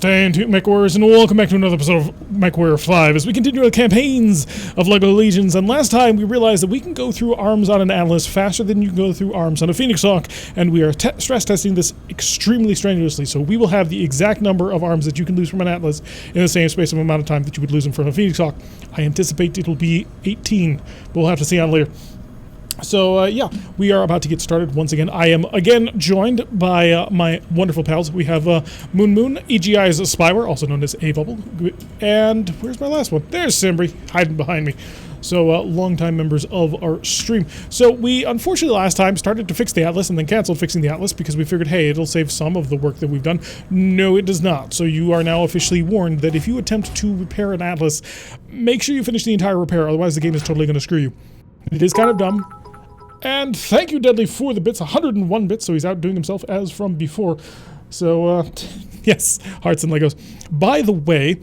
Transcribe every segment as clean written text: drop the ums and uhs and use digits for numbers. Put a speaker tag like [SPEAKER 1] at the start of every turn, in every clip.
[SPEAKER 1] Stay tuned, MechWarriors, and welcome back to another episode of MechWarrior 5 as we continue our campaigns of LEGO Legions. And last time we realized that we can go through arms on an Atlas faster than you can go through arms on a Phoenix Hawk, and we are stress testing this extremely strenuously. So we will have the exact number of arms that you can lose from an Atlas in the same space of amount of time that you would lose them from a Phoenix Hawk. I anticipate it'll be 18, but we'll have to see on later. So, yeah, we are about to get started once again. I am again joined by my wonderful pals. We have Moon Moon, EGI's Spyware, also known as A-Bubble. And where's my last one? There's Simbri, hiding behind me. So, longtime members of our stream. So, we unfortunately last time started to fix the Atlas and then canceled fixing the Atlas because we figured, hey, it'll save some of the work that we've done. No, it does not. So, you are now officially warned that if you attempt to repair an Atlas, make sure you finish the entire repair, otherwise the game is totally going to screw you. It is kind of dumb. And thank you, Deadly, for the bits. 101 bits, so he's outdoing himself as from before. So, yes, hearts and Legos. By the way,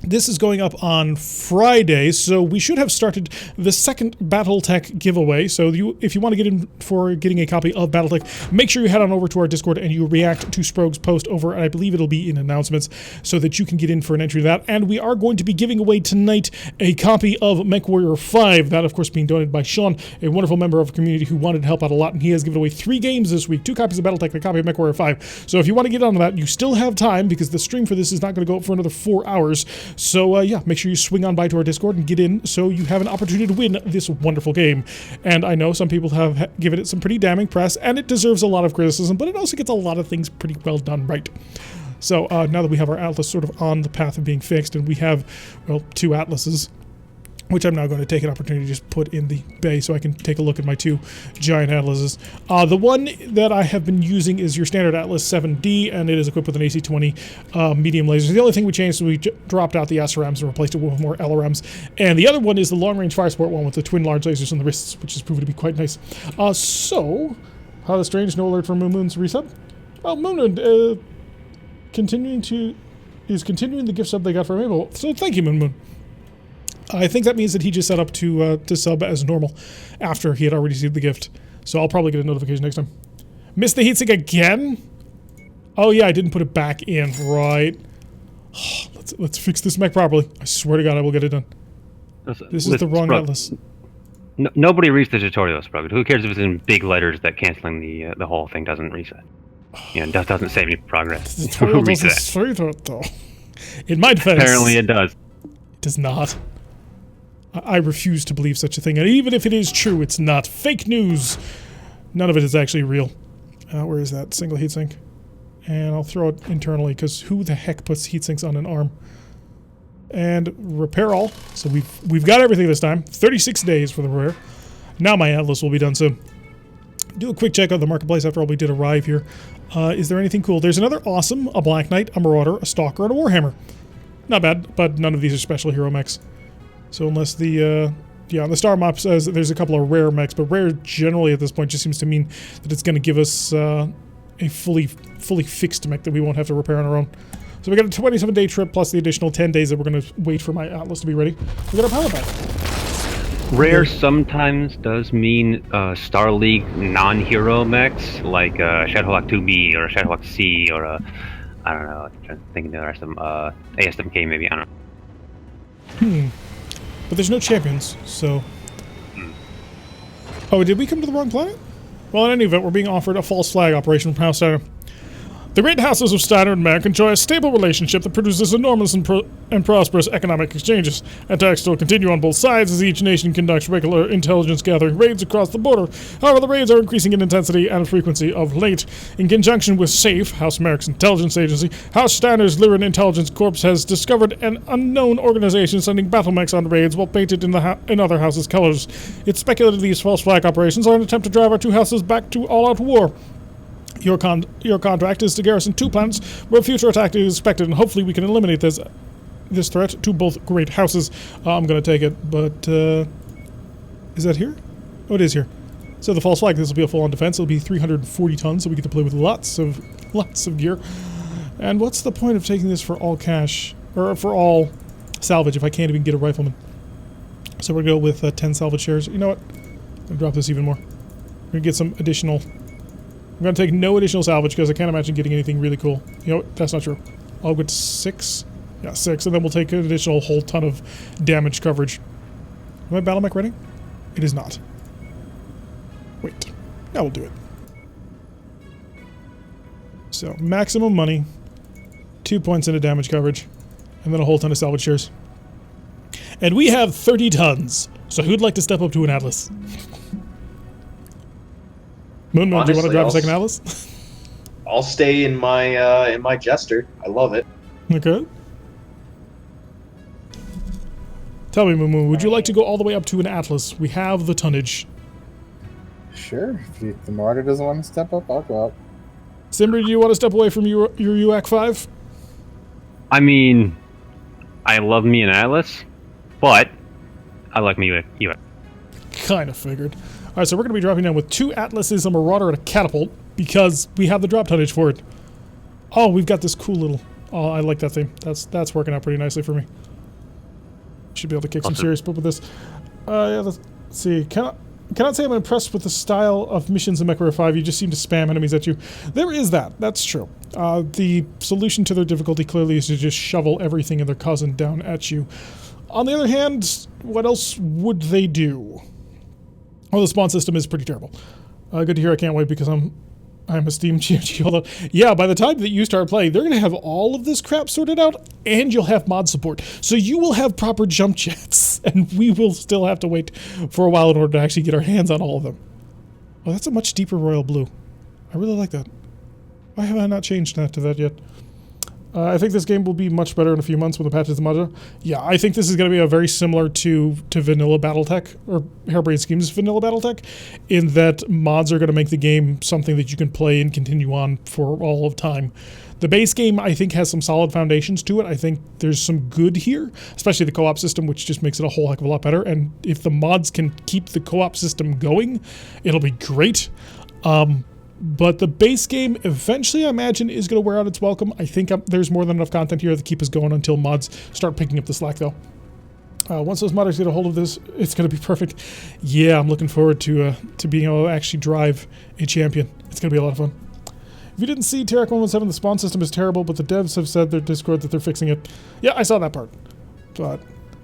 [SPEAKER 1] this is going up on Friday, so we should have started the second BattleTech giveaway. So if you want to get in for getting a copy of BattleTech, make sure you head on over to our Discord and you react to Sprogue's post over, and I believe it'll be in announcements, so that you can get in for an entry to that. And we are going to be giving away tonight a copy of MechWarrior 5, that of course being donated by Sean, a wonderful member of our community who wanted to help out a lot, and he has given away 3 games this week, 2 copies of BattleTech and a copy of MechWarrior 5. So if you want to get on that, you still have time, because the stream for this is not going to go up for another 4 hours. So, yeah, make sure you swing on by to our Discord and get in so you have an opportunity to win this wonderful game. And I know some people have given it some pretty damning press, and it deserves a lot of criticism, but it also gets a lot of things pretty well done right. So, now that we have our Atlas sort of on the path of being fixed, and we have, well, 2 Atlases, which I'm now going to take an opportunity to just put in the bay so I can take a look at my 2 giant Atlases. The one that I have been using is your standard Atlas 7D, and it is equipped with an AC-20 medium laser. The only thing we changed is we dropped out the SRMs and replaced it with more LRMs. And the other one is the long-range fire support one with the twin large lasers on the wrists, which has proven to be quite nice. So, how the strange, no alert for Moon Moon's resub? Well, Moon Moon is continuing the gift sub they got from Able. So thank you, Moon Moon. I think that means that he just set up to sub as normal after he had already received the gift. So I'll probably get a notification next time. Missed the heatsink again? Oh yeah, I didn't put it back in, right. Let's fix this mech properly. I swear to God I will get it done. This is the wrong Atlas.
[SPEAKER 2] Nobody reads the tutorials, probably. Who cares if it's in big letters that canceling the whole thing doesn't reset? You know, doesn't save any progress.
[SPEAKER 1] The tutorial doesn't say that, though. In my defense...
[SPEAKER 2] Apparently it does.
[SPEAKER 1] It does not. I refuse to believe such a thing, and even if it is true, it's not. Fake news! None of it is actually real. Where is that single heatsink? And I'll throw it internally, because who the heck puts heatsinks on an arm? And repair all. So we've got everything this time. 36 days for the repair. Now my Atlas will be done soon. Do a quick check on the marketplace after all we did arrive here. Is there anything cool? There's another awesome, a Black Knight, a Marauder, a Stalker, and a Warhammer. Not bad, but none of these are special hero mechs. So unless the, yeah, on the star map says there's a couple of rare mechs, but rare generally at this point just seems to mean that it's going to give us a fully fixed mech that we won't have to repair on our own. So we got a 27-day trip plus the additional 10 days that we're going to wait for my Atlas to be ready. We got our pallet back.
[SPEAKER 2] Rare sometimes does mean Star League non-hero mechs, like Shadowhawk 2B or Shadowhawk C or a, I don't know, I'm trying to think there are some ASMK maybe, I don't know.
[SPEAKER 1] But there's no champions, so... Oh, did we come to the wrong planet? Well, in any event, we're being offered a false flag operation from House Steiner. The great houses of Steiner and Mac enjoy a stable relationship that produces enormous and prosperous economic exchanges. Attacks still continue on both sides as each nation conducts regular intelligence gathering raids across the border. However, the raids are increasing in intensity and frequency of late. In conjunction with SAFE, House Merrick's intelligence agency, House Steiner's Lyran Intelligence Corps has discovered an unknown organization sending battle mechs on raids while painted in other houses' colors. It's speculated these false flag operations are an attempt to drive our 2 houses back to all-out war. Your contract is to garrison 2 planets where future attack is expected, and hopefully we can eliminate this threat to both great houses. I'm going to take it, but is that here? Oh, it is here. So the false flag, this will be a full-on defense. It'll be 340 tons, so we get to play with lots of gear. And what's the point of taking this for all cash, or for all salvage if I can't even get a rifleman? So we're going to go with 10 salvage shares. You know what? I'm going to drop this even more. We're going to get some additional... I'm going to take no additional salvage because I can't imagine getting anything really cool. You know what? That's not true. I'll go to 6. Yeah, 6, and then we'll take an additional whole ton of damage coverage. Is my battle mech ready? It is not. Wait. Now we'll do it. So, maximum money, 2 points into damage coverage, and then a whole ton of salvage shares. And we have 30 tons. So who'd like to step up to an Atlas? Moon, do you want to drive a second Atlas?
[SPEAKER 3] I'll stay in my Jester. I love it.
[SPEAKER 1] Okay. Tell me, Moon, would you like to go all the way up to an Atlas? We have the tonnage.
[SPEAKER 4] Sure. If the Martyr doesn't want to step up, I'll go up.
[SPEAKER 1] Simber, do you want to step away from your UAC 5?
[SPEAKER 2] I mean, I love me an Atlas, but I like me UAC.
[SPEAKER 1] Kind of figured. Alright, so we're going to be dropping down with 2 Atlases, a Marauder, and a Catapult, because we have the drop tonnage for it. Oh, we've got this cool little... Oh, I like that thing. That's working out pretty nicely for me. Should be able to kick some serious butt with this. Yeah, let's see. Cannot say I'm impressed with the style of missions in MechWarrior 5. You just seem to spam enemies at you. There is that. That's true. The solution to their difficulty clearly is to just shovel everything and their cousin down at you. On the other hand, what else would they do? Well, the spawn system is pretty terrible. Good to hear. I can't wait because I'm a Steam GMG. Although, yeah, by the time that you start playing, they're going to have all of this crap sorted out, and you'll have mod support. So you will have proper jump jets, and we will still have to wait for a while in order to actually get our hands on all of them. Oh, that's a much deeper royal blue. I really like that. Why have I not changed that to that yet? I think this game will be much better in a few months when the patch is modded. Yeah, I think this is going to be a very similar to vanilla Battletech, or Harebrained Schemes vanilla Battletech, in that mods are going to make the game something that you can play and continue on for all of time. The base game, I think, has some solid foundations to it. I think there's some good here, especially the co-op system, which just makes it a whole heck of a lot better. And if the mods can keep the co-op system going, it'll be great. But the base game, eventually, I imagine, is going to wear out its welcome. I think there's more than enough content here to keep us going until mods start picking up the slack, though. Once those modders get a hold of this, it's going to be perfect. Yeah, I'm looking forward to being able to actually drive a champion. It's going to be a lot of fun. If you didn't see Terrac 117, the spawn system is terrible, but the devs have said their Discord that they're fixing it. Yeah, I saw that part. But...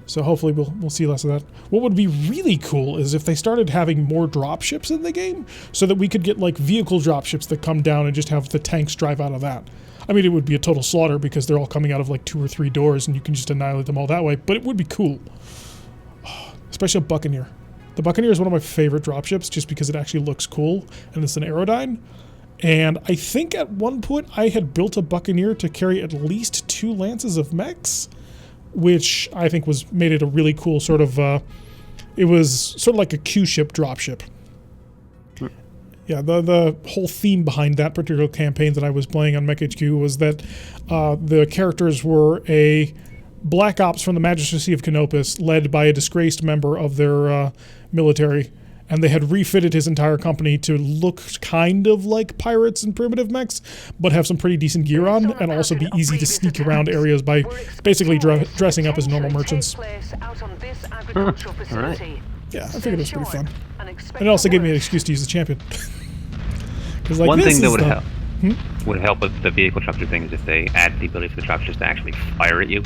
[SPEAKER 1] so hopefully we'll see less of that. What would be really cool is if they started having more dropships in the game, so that we could get like vehicle dropships that come down and just have the tanks drive out of that. I mean, it would be a total slaughter because they're all coming out of like 2 or 3 doors and you can just annihilate them all that way, but it would be cool. Especially a Buccaneer. The Buccaneer is one of my favorite dropships just because it actually looks cool and it's an Aerodyne. And I think at one point I had built a Buccaneer to carry at least 2 lances of mechs, which I think made it a really cool sort of, it was sort of like a Q-ship dropship. Yeah, the whole theme behind that particular campaign that I was playing on MechHQ was that the characters were a Black Ops from the Magistracy of Canopus, led by a disgraced member of their military, and they had refitted his entire company to look kind of like pirates and primitive mechs, but have some pretty decent gear on, and also be easy to sneak around areas by basically dressing up as normal merchants.
[SPEAKER 2] Alright.
[SPEAKER 1] Yeah, I figured it was pretty fun. And it also gave me an excuse to use the champion. Like,
[SPEAKER 2] one thing that would help with the vehicle dropship thing is if they add the ability for the dropships to actually fire at you,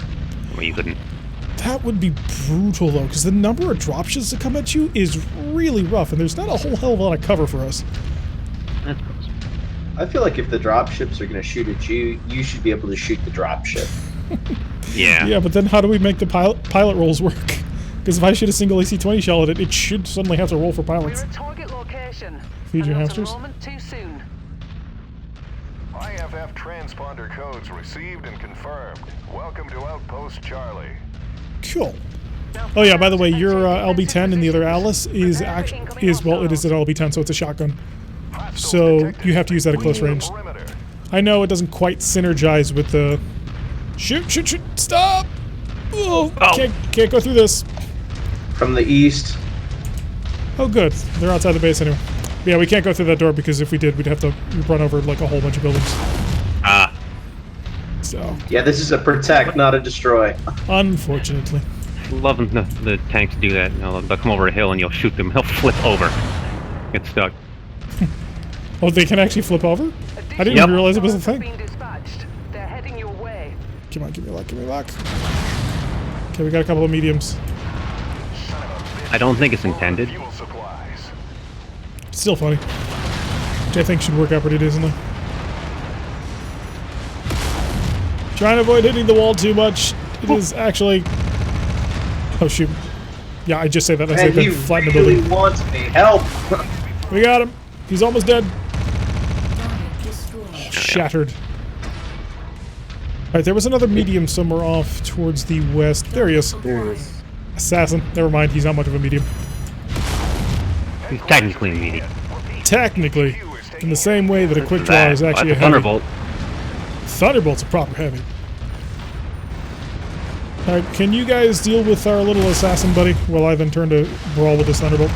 [SPEAKER 2] where you couldn't.
[SPEAKER 1] That would be brutal, though, because the number of dropships that come at you is really rough, and there's not a whole hell of a lot of cover for us.
[SPEAKER 2] That's close.
[SPEAKER 3] I feel like if the dropships are going to shoot at you, you should be able to shoot the dropship.
[SPEAKER 2] Yeah.
[SPEAKER 1] Yeah, but then how do we make the pilot rolls work? Because if I shoot a single AC-20 shell at it, it should suddenly have to roll for pilots.
[SPEAKER 5] We're at target location.
[SPEAKER 1] Feed your hamsters.
[SPEAKER 5] Too soon.
[SPEAKER 6] IFF transponder codes received and confirmed. Welcome to Outpost Charlie.
[SPEAKER 1] Cool. Oh yeah, by the way, your LB-10 in the other Atlas is well, it is an LB-10, so it's a shotgun. So you have to use that at close range. I know it doesn't quite synergize with the... Shoot, stop! Oh, can't go through this.
[SPEAKER 3] From the east.
[SPEAKER 1] Oh good, they're outside the base anyway. But yeah, we can't go through that door because if we did, we'd have to run over like a whole bunch of buildings.
[SPEAKER 2] Ah.
[SPEAKER 1] So.
[SPEAKER 3] Yeah, this is a protect, not a destroy.
[SPEAKER 1] Unfortunately.
[SPEAKER 2] Loving the tanks do that. You know, they'll come over a hill and you'll shoot them. He'll flip over. Get stuck.
[SPEAKER 1] Oh, they can actually flip over? I didn't even realize it was a thing.
[SPEAKER 5] They're heading your way.
[SPEAKER 1] Come on, give me luck, give me luck. Okay, we got a couple of mediums.
[SPEAKER 2] I don't think it's intended.
[SPEAKER 6] Fuel supplies.
[SPEAKER 1] Still funny. Which I think should work out pretty decently. Trying to avoid hitting the wall too much. It is actually... Oh, shoot. Yeah, I just say that as
[SPEAKER 3] And
[SPEAKER 1] they've
[SPEAKER 3] he
[SPEAKER 1] been flattened the
[SPEAKER 3] really
[SPEAKER 1] building.
[SPEAKER 3] wants me. Help!
[SPEAKER 1] We got him. He's almost dead. Shattered. Alright, there was another medium somewhere off towards the west. There he is.
[SPEAKER 4] There he is.
[SPEAKER 1] Assassin. Never mind, he's not much of a medium.
[SPEAKER 2] He's technically a medium.
[SPEAKER 1] Technically. In the same way that a quick draw
[SPEAKER 2] That-
[SPEAKER 1] is actually a
[SPEAKER 2] that's
[SPEAKER 1] heavy.
[SPEAKER 2] Thunderbolt.
[SPEAKER 1] Thunderbolt's a proper heavy. Alright, can you guys deal with our little assassin buddy while I then turn to brawl with this Thunderbolt?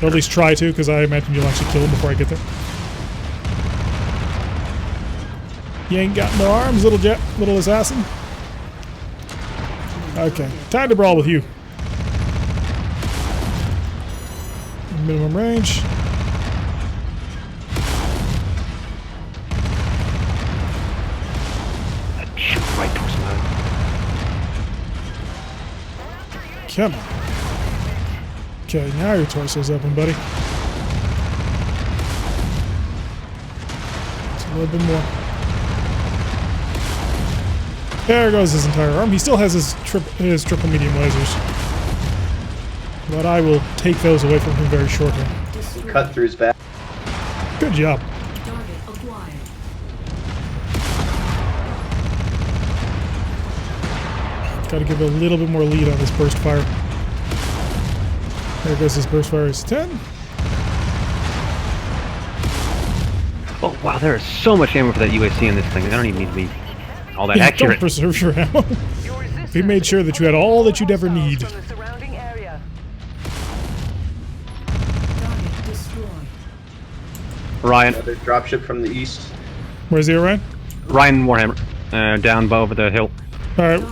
[SPEAKER 1] Or at least try to, because I imagine you'll actually kill him before I get there. You ain't got no arms, little assassin. Okay, time to brawl with you. Minimum range.
[SPEAKER 2] Shoot right towards him.
[SPEAKER 1] Come on. Okay, now your torso's open, buddy. Just a little bit more. There goes his entire arm. He still has his triple medium lasers. But I will take those away from him very shortly.
[SPEAKER 3] Cut through his back.
[SPEAKER 1] Good job. Gotta give a little bit more lead on this burst fire. There goes his burst fire. Is 10.
[SPEAKER 2] Oh wow, there is so much ammo for that UAC in this thing. I don't even need to be all that
[SPEAKER 1] Yeah, don't
[SPEAKER 2] accurate.
[SPEAKER 1] preserve your ammo.
[SPEAKER 5] Your resistance
[SPEAKER 1] We made sure that you had all that you'd ever need.
[SPEAKER 5] from the surrounding area.
[SPEAKER 2] Ryan,
[SPEAKER 3] Another dropship from the east.
[SPEAKER 1] Where's he, Ryan?
[SPEAKER 2] Ryan Warhammer, down over the hill.
[SPEAKER 1] Alright,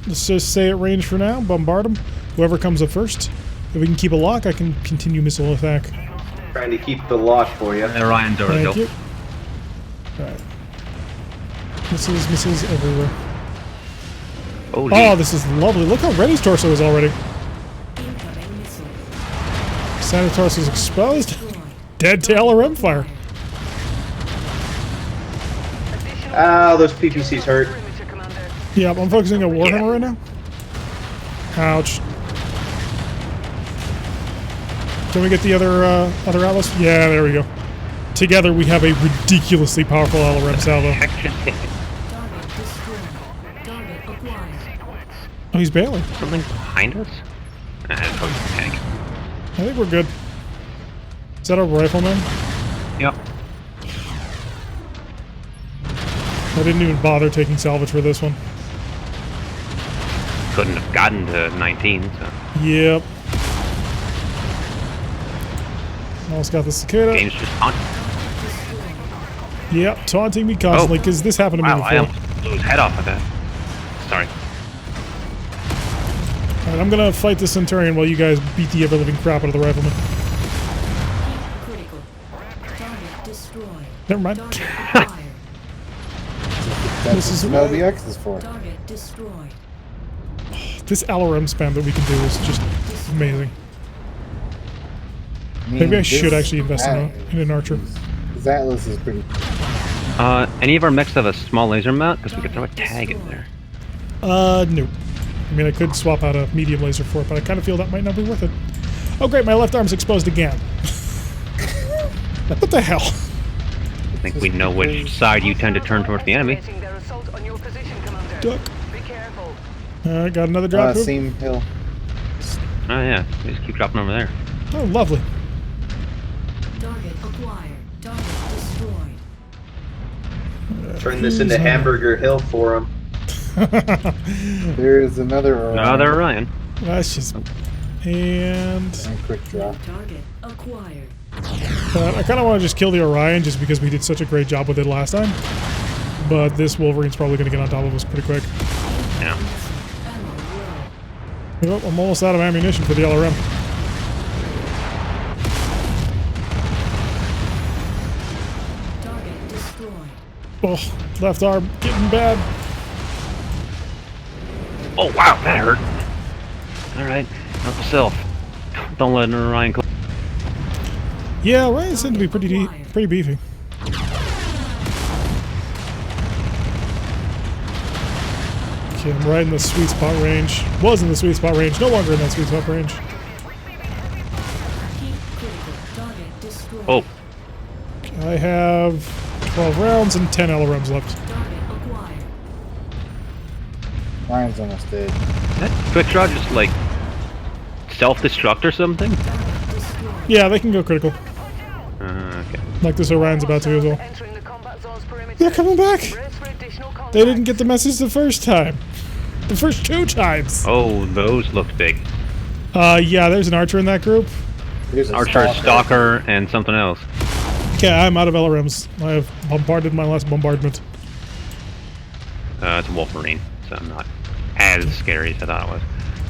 [SPEAKER 1] let's just stay at range for now. Bombard him. Whoever comes up first. If we can keep a lock, I can continue missile attack.
[SPEAKER 3] Trying to keep the lock for you.
[SPEAKER 2] And Ryan's over the
[SPEAKER 1] Thank
[SPEAKER 2] hill.
[SPEAKER 1] you. Alright. Missiles everywhere.
[SPEAKER 2] Holy.
[SPEAKER 1] Oh, this is lovely. Look how red his torso is already. Center torso is exposed. Dead to LRM fire.
[SPEAKER 3] Ah, those PPCs hurt.
[SPEAKER 5] Perimeter, Commander.
[SPEAKER 1] Yeah, I'm focusing on Warhammer right now. Ouch. Can we get the other Atlas? Yeah, there we go. Together we have a ridiculously powerful LRM salvo. Oh, he's bailing.
[SPEAKER 2] Something behind us? That's probably a tank.
[SPEAKER 1] I think we're good. Is that a rifleman?
[SPEAKER 2] Yep.
[SPEAKER 1] I didn't even bother taking salvage for this one.
[SPEAKER 2] Couldn't have gotten to 19, so.
[SPEAKER 1] Yep. Almost got the cicada.
[SPEAKER 2] Game's just on.
[SPEAKER 1] Yep, taunting me constantly because this happened to me
[SPEAKER 2] Wow, I
[SPEAKER 1] before.
[SPEAKER 2] almost blew his head off with that. Sorry.
[SPEAKER 1] Alright, I'm gonna fight the Centurion while you guys beat the ever-living crap out of the rifleman.
[SPEAKER 7] Critical. Target destroyed.
[SPEAKER 1] Never mind.
[SPEAKER 7] Target acquired.
[SPEAKER 4] That's
[SPEAKER 1] This is
[SPEAKER 4] what
[SPEAKER 1] what-
[SPEAKER 4] the X is for.
[SPEAKER 7] Target destroyed.
[SPEAKER 1] This LRM spam that we can do is just amazing.
[SPEAKER 4] I mean,
[SPEAKER 1] Maybe I should
[SPEAKER 4] this
[SPEAKER 1] actually invest in an archer.
[SPEAKER 4] This Atlas is pretty.
[SPEAKER 2] Any of our mechs have a small laser mount? Because we could throw a tag in there.
[SPEAKER 1] No. I mean, I could swap out a medium laser for it, but I kind of feel that might not be worth it. Oh, great, my left arm's exposed again. What the hell?
[SPEAKER 2] I think we know which side you tend to turn towards the enemy.
[SPEAKER 5] Activating their assault on your position, Commander.
[SPEAKER 1] Duck.
[SPEAKER 5] Be careful.
[SPEAKER 1] Alright, got another drop. Hoop.
[SPEAKER 4] Seam Hill.
[SPEAKER 2] Oh yeah, they just keep dropping over there.
[SPEAKER 1] Oh, lovely.
[SPEAKER 7] Target acquired. Target destroyed.
[SPEAKER 3] Turn this into Hamburger Hill for him.
[SPEAKER 4] There's another.
[SPEAKER 2] Another Ryan.
[SPEAKER 1] That's just... And
[SPEAKER 4] quick drop.
[SPEAKER 7] Target acquired.
[SPEAKER 1] I kind of want to just kill the Orion just because we did such a great job with it last time. But this Wolverine's probably going to get on top of us pretty quick.
[SPEAKER 2] Yeah.
[SPEAKER 7] Ammo low.
[SPEAKER 1] Yep, I'm almost out of ammunition for the LRM.
[SPEAKER 7] Target destroyed.
[SPEAKER 1] Oh, left arm getting bad.
[SPEAKER 2] Oh wow, that hurt. All right, help yourself. Don't let Ryan go.
[SPEAKER 1] Yeah, Ryan seemed to be pretty beefy. Okay, I'm right in the sweet spot range. Was in the sweet spot range. No longer in that sweet spot range.
[SPEAKER 7] Heat critical. Target destroyed.
[SPEAKER 2] Oh,
[SPEAKER 1] I have 12 rounds and 10 LRMs left.
[SPEAKER 7] Target acquired.
[SPEAKER 4] Ryan's almost dead.
[SPEAKER 2] that quick draw just like self-destruct or something?
[SPEAKER 7] Target destroyed.
[SPEAKER 1] Yeah, they can go critical.
[SPEAKER 2] Okay.
[SPEAKER 1] Like this Orion's about to as well.
[SPEAKER 5] Entering the combat zone's perimeter.
[SPEAKER 1] They're coming back!
[SPEAKER 5] Brace for additional contact.
[SPEAKER 1] They didn't get the message the first time. The first 2 times.
[SPEAKER 2] Oh, those look big.
[SPEAKER 1] Yeah, there's an archer in that group.
[SPEAKER 4] Here's a
[SPEAKER 2] Archer, Stalker, and something else.
[SPEAKER 1] Okay, I'm out of LRMs. I have bombarded my last bombardment.
[SPEAKER 2] It's a Wolverine, so I'm not as scary as I thought it was.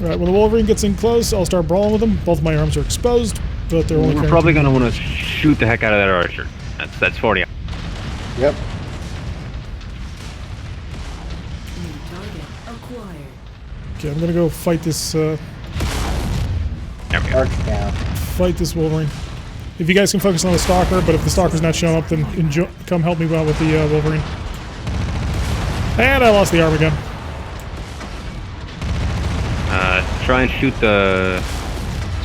[SPEAKER 1] Alright, when the Wolverine gets in close, I'll start brawling with them. Both my arms are exposed, but they're only
[SPEAKER 2] We're
[SPEAKER 1] carrying-
[SPEAKER 2] probably gonna want to shoot the heck out of that Archer. That's 40.
[SPEAKER 4] Yep.
[SPEAKER 7] New target acquired.
[SPEAKER 1] Okay, I'm gonna go fight this,
[SPEAKER 2] There we go.
[SPEAKER 4] Arch down.
[SPEAKER 1] fight this Wolverine. If you guys can focus on the Stalker, but if the Stalker's not showing up, then come help me out with the Wolverine. And I lost the arm again.
[SPEAKER 2] Try and shoot the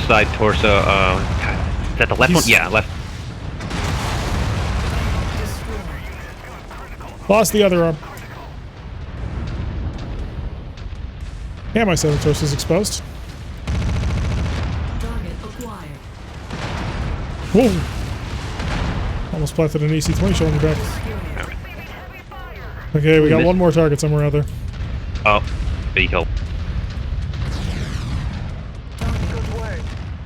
[SPEAKER 2] side torso. Is that the left one? Yeah, left.
[SPEAKER 7] Destroyed.
[SPEAKER 1] Lost the other arm. Yeah, my center torso is exposed.
[SPEAKER 7] Target acquired.
[SPEAKER 1] Whoa! Almost planted an AC-20 shell in your back.
[SPEAKER 7] Destroyed.
[SPEAKER 1] Okay, we got
[SPEAKER 2] missed.
[SPEAKER 1] one more target somewhere out there.
[SPEAKER 2] Oh, big help.
[SPEAKER 5] Good work.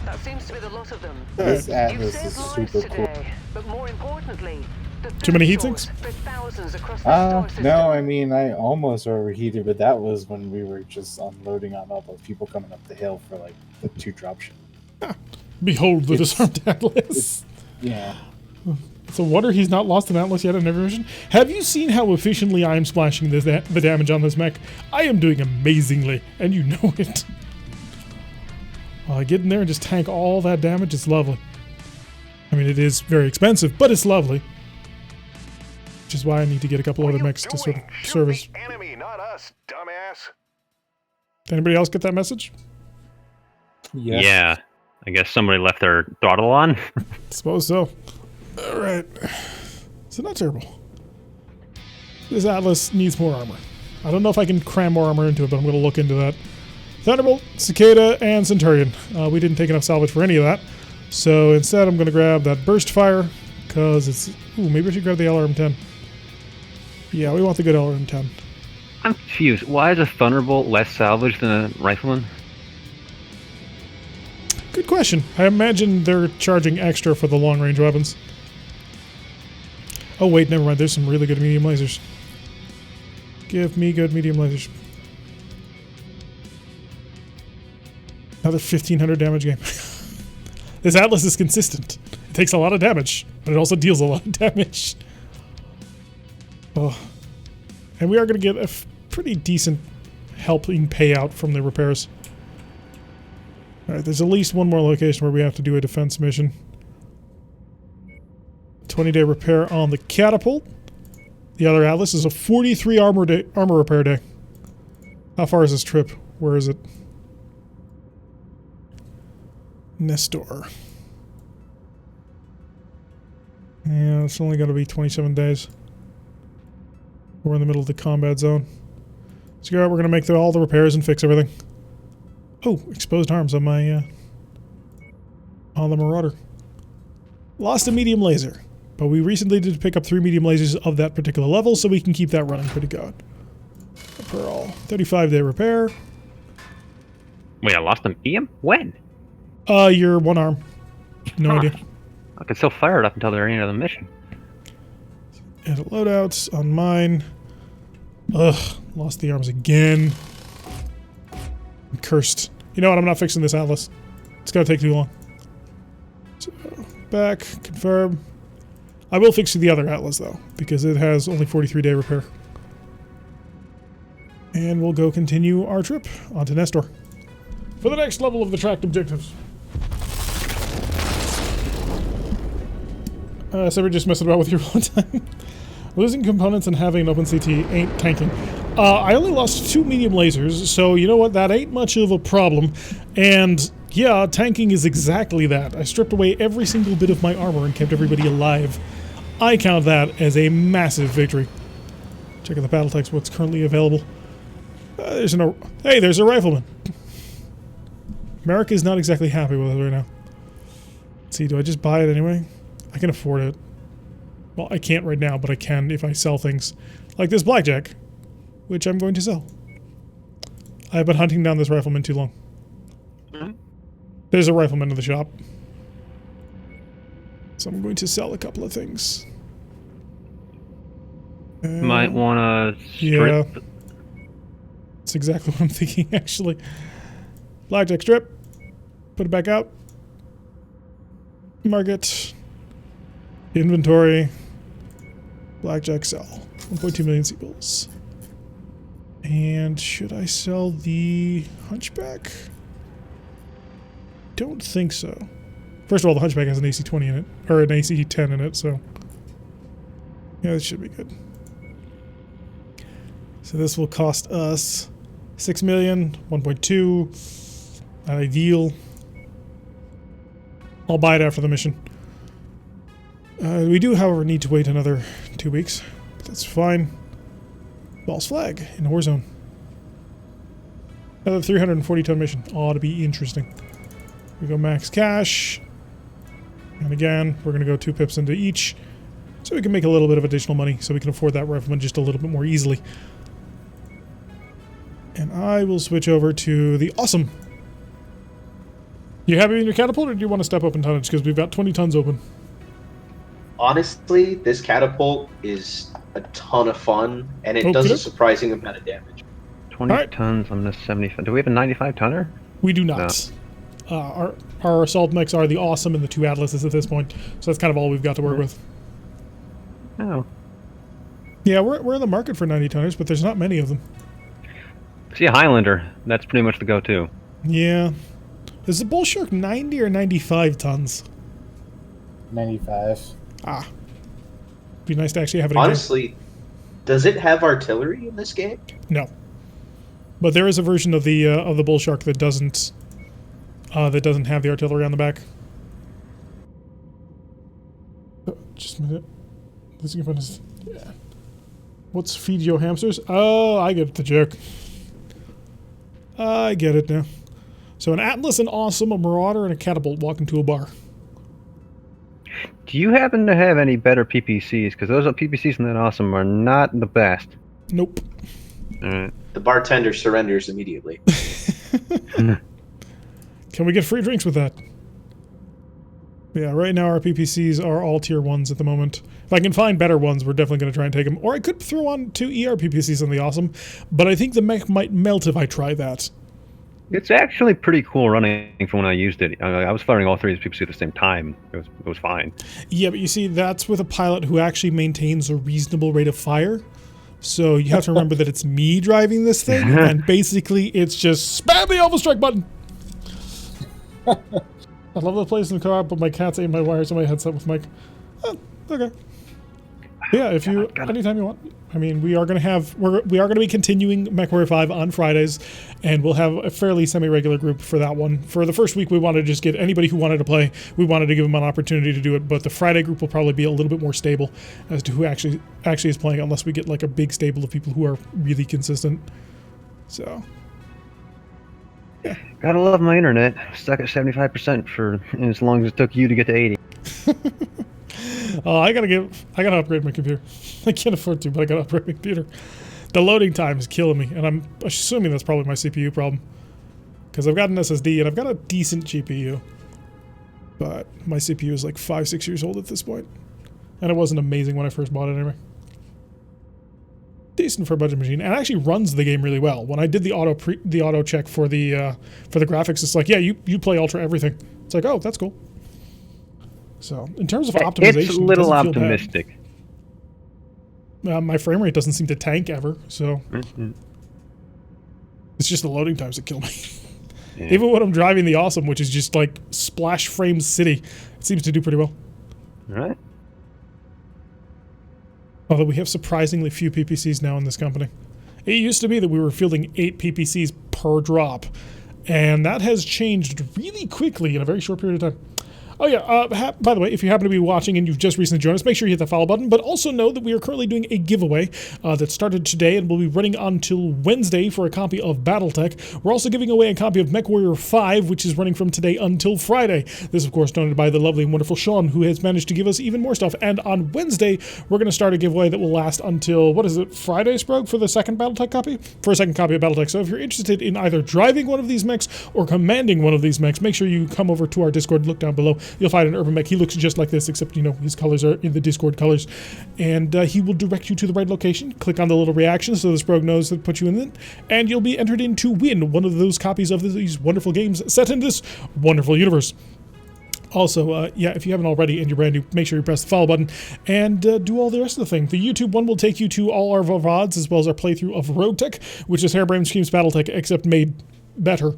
[SPEAKER 5] That seems to be the lot of them.
[SPEAKER 4] This
[SPEAKER 5] You've
[SPEAKER 4] Atlas
[SPEAKER 5] saved
[SPEAKER 4] is
[SPEAKER 5] lives
[SPEAKER 4] super cool.
[SPEAKER 5] today, but more importantly, the
[SPEAKER 1] Too many heat
[SPEAKER 5] food
[SPEAKER 1] sinks?
[SPEAKER 5] source for thousands across the star system.
[SPEAKER 4] No, I mean, I almost overheated, but that was when we were just unloading on up of people coming up the hill for like the 2 dropship.
[SPEAKER 1] Behold the
[SPEAKER 4] It's-
[SPEAKER 1] disarmed Atlas.
[SPEAKER 4] Yeah.
[SPEAKER 1] It's a wonder he's not lost an Atlas yet in every mission. Have you seen how efficiently I am splashing the damage on this mech? I am doing amazingly, and you know it. I get in there and just tank all that damage. It's lovely. I mean, it is very expensive, but it's lovely. Which is why I need to get a couple other mechs to sort of service.
[SPEAKER 6] The enemy, not us, dumbass.
[SPEAKER 1] Did anybody else get that message?
[SPEAKER 4] Yes.
[SPEAKER 2] Yeah, I guess somebody left their throttle on.
[SPEAKER 1] Suppose so. Alright. So not terrible. This Atlas needs more armor. I don't know if I can cram more armor into it, but I'm going to look into that. Thunderbolt, Cicada, and Centurion. We didn't take enough salvage for any of that. So instead I'm going to grab that Burst Fire, because it's... Ooh, maybe I should grab the LRM-10. Yeah, we want the good LRM-10.
[SPEAKER 2] I'm confused. Why is a Thunderbolt less salvage than a Rifleman?
[SPEAKER 1] Good question. I imagine they're charging extra for the long-range weapons. Oh wait, never mind. There's some really good medium lasers. Give me good medium lasers. Another 1500 damage game. This Atlas is consistent. It takes a lot of damage, but it also deals a lot of damage. Oh. And we are going to get a pretty decent helping payout from the repairs. Alright, there's at least one more location where we have to do a defense mission. 20-day repair on the catapult. The other Atlas is a 43 armor repair day. How far is this trip? Where is it? Nestor. Yeah, it's only going to be 27 days. We're in the middle of the combat zone. So we're going to make all the repairs and fix everything. Oh, exposed arms on my, on the Marauder. Lost a medium laser, but we recently did pick up 3 medium lasers of that particular level, so we can keep that running pretty good. For all 35-day repair.
[SPEAKER 2] Wait, I lost a medium? When?
[SPEAKER 1] Your one arm. No
[SPEAKER 2] Huh.
[SPEAKER 1] idea.
[SPEAKER 2] I could still fire it up until the end of the mission.
[SPEAKER 1] And loadouts on mine. Ugh, lost the arms again. I'm cursed. You know what? I'm not fixing this Atlas. It's gonna take too long. So, back, confirm. I will fix the other Atlas, though, because it has only 43-day repair. And we'll go continue our trip onto Nestor for the next level of the tracked objectives. So we're just messing about with your runtime. Losing components and having an open CT ain't tanking. I only lost 2 medium lasers, so you know what? That ain't much of a problem. And yeah, tanking is exactly that. I stripped away every single bit of my armor and kept everybody alive. I count that as a massive victory. Checking the battle text, what's currently available. Hey, there's a rifleman. America's not exactly happy with it right now. Let's see, do I just buy it anyway? I can afford it. Well, I can't right now, but I can if I sell things. Like this blackjack, which I'm going to sell. I've been hunting down this rifleman too long. There's a rifleman in the shop. So I'm going to sell a couple of things.
[SPEAKER 2] Might want to strip.
[SPEAKER 1] Yeah. That's exactly what I'm thinking, actually. Blackjack strip. Put it back out. Market. Inventory. Blackjack sell. 1.2 million sequels. And should I sell the Hunchback? Don't think so. First of all, the Hunchback has an AC-20 in it. Or an AC-10 in it, so... yeah, this should be good. So this will cost us 6 million, 1.2. Not ideal. I'll buy it after the mission. We do, however, need to wait another 2 weeks. But that's fine. False flag in Warzone. Another 340-ton mission. Ought to be interesting. We go max cash. And again, we're going to go 2 pips into each. So we can make a little bit of additional money. So we can afford that rifleman just a little bit more easily. And I will switch over to the awesome. You happy in your catapult, or do you want to step up in tonnage? Because we've got 20 tons open.
[SPEAKER 3] Honestly, this catapult is a ton of fun, and it does a surprising amount of damage.
[SPEAKER 2] 20 tons on this 75. Do we have a 95 tonner?
[SPEAKER 1] We do not. No. Our assault mechs are the awesome and the 2 atlases at this point, so that's kind of all we've got to work with.
[SPEAKER 2] Oh.
[SPEAKER 1] Yeah, we're in the market for 90 tonners, but there's not many of them.
[SPEAKER 2] See a Highlander. That's pretty much the go-to.
[SPEAKER 1] Yeah. Is the Bull Shark 90 or 95 tons?
[SPEAKER 4] 95.
[SPEAKER 1] Ah. Be nice to actually have it.
[SPEAKER 3] Honestly, does it have artillery in this game?
[SPEAKER 1] No. But there is a version of the Bull Shark that doesn't have the artillery on the back. Oh, just a minute. Yeah. What's feed your hamsters? Oh, I get the joke. I get it now. So an Atlas, an Awesome, a Marauder, and a Catapult walk into a bar.
[SPEAKER 2] Do you happen to have any better PPCs? Because those PPCs in that Awesome are not the best.
[SPEAKER 1] Nope.
[SPEAKER 2] Alright.
[SPEAKER 3] The bartender surrenders immediately.
[SPEAKER 1] Can we get free drinks with that? Yeah, right now our PPCs are all tier 1s at the moment. If I can find better ones, we're definitely going to try and take them. Or I could throw on 2 ER PPCs on the Awesome, but I think the mech might melt if I try that.
[SPEAKER 2] It's actually pretty cool running from when I used it. I was firing all 3 of these PPCs at the same time. It was fine. Yeah,
[SPEAKER 1] but you see, that's with a pilot who actually maintains a reasonable rate of fire. So you have to remember that it's me driving this thing, and basically it's just spam the Alpha Strike button! I love the place in the car, but my cat's ate my wires in my headset with Mike. Oh, okay. Yeah, if you anytime you want. I mean, we are going to be continuing MechWarrior 5 on Fridays, and we'll have a fairly semi-regular group for that one. For the first week, we wanted to just get anybody who wanted to play. We wanted to give them an opportunity to do it, but the Friday group will probably be a little bit more stable as to who actually is playing, unless we get like a big stable of people who are really consistent. So.
[SPEAKER 2] Gotta love my internet. Stuck at 75% for as long as it took you to get to 80.
[SPEAKER 1] I gotta upgrade my computer. I can't afford to, but I gotta upgrade my computer. The loading time is killing me, and I'm assuming that's probably my CPU problem. Because I've got an SSD, and I've got a decent GPU. But my CPU is like 5-6 years old at this point. And it wasn't amazing when I first bought it anyway. Decent for a budget machine, and it actually runs the game really well. When I did the auto check for the graphics, it's like, yeah, you play Ultra everything. It's like, oh, that's cool. So, in terms of optimization,
[SPEAKER 2] It's a little
[SPEAKER 1] it doesn't feel
[SPEAKER 2] optimistic.
[SPEAKER 1] bad. My frame rate doesn't seem to tank ever, so
[SPEAKER 2] Mhm.
[SPEAKER 1] it's just the loading times that kill me.
[SPEAKER 2] Yeah.
[SPEAKER 1] Even when I'm driving the Awesome, which is just like splash frame city, it seems to do pretty well.
[SPEAKER 2] All right.
[SPEAKER 1] Although we have surprisingly few PPCs now in this company. It used to be that we were fielding 8 PPCs per drop, and that has changed really quickly in a very short period of time. Oh yeah, by the way, if you happen to be watching and you've just recently joined us, make sure you hit the follow button, but also know that we are currently doing a giveaway that started today and will be running until Wednesday for a copy of Battletech. We're also giving away a copy of MechWarrior 5, which is running from today until Friday. This, of course, donated by the lovely and wonderful Sean, who has managed to give us even more stuff. And on Wednesday, we're going to start a giveaway that will last until, what is it, Friday, Sprog, for the second Battletech copy? For a second copy of Battletech. So if you're interested in either driving one of these mechs or commanding one of these mechs, make sure you come over to our Discord, look down below. You'll find an urban mech. He looks just like this, except, you know, his colors are in the Discord colors. And he will direct you to the right location. Click on the little reaction so the Sprog knows to put you in it. And you'll be entered in to win one of those copies of these wonderful games set in this wonderful universe. Also, yeah, if you haven't already and you're brand new, make sure you press the follow button and do all the rest of the thing. The YouTube one will take you to all our VODs as well as our playthrough of Rogue Tech, which is Hairbrain Schemes Battletech, except made better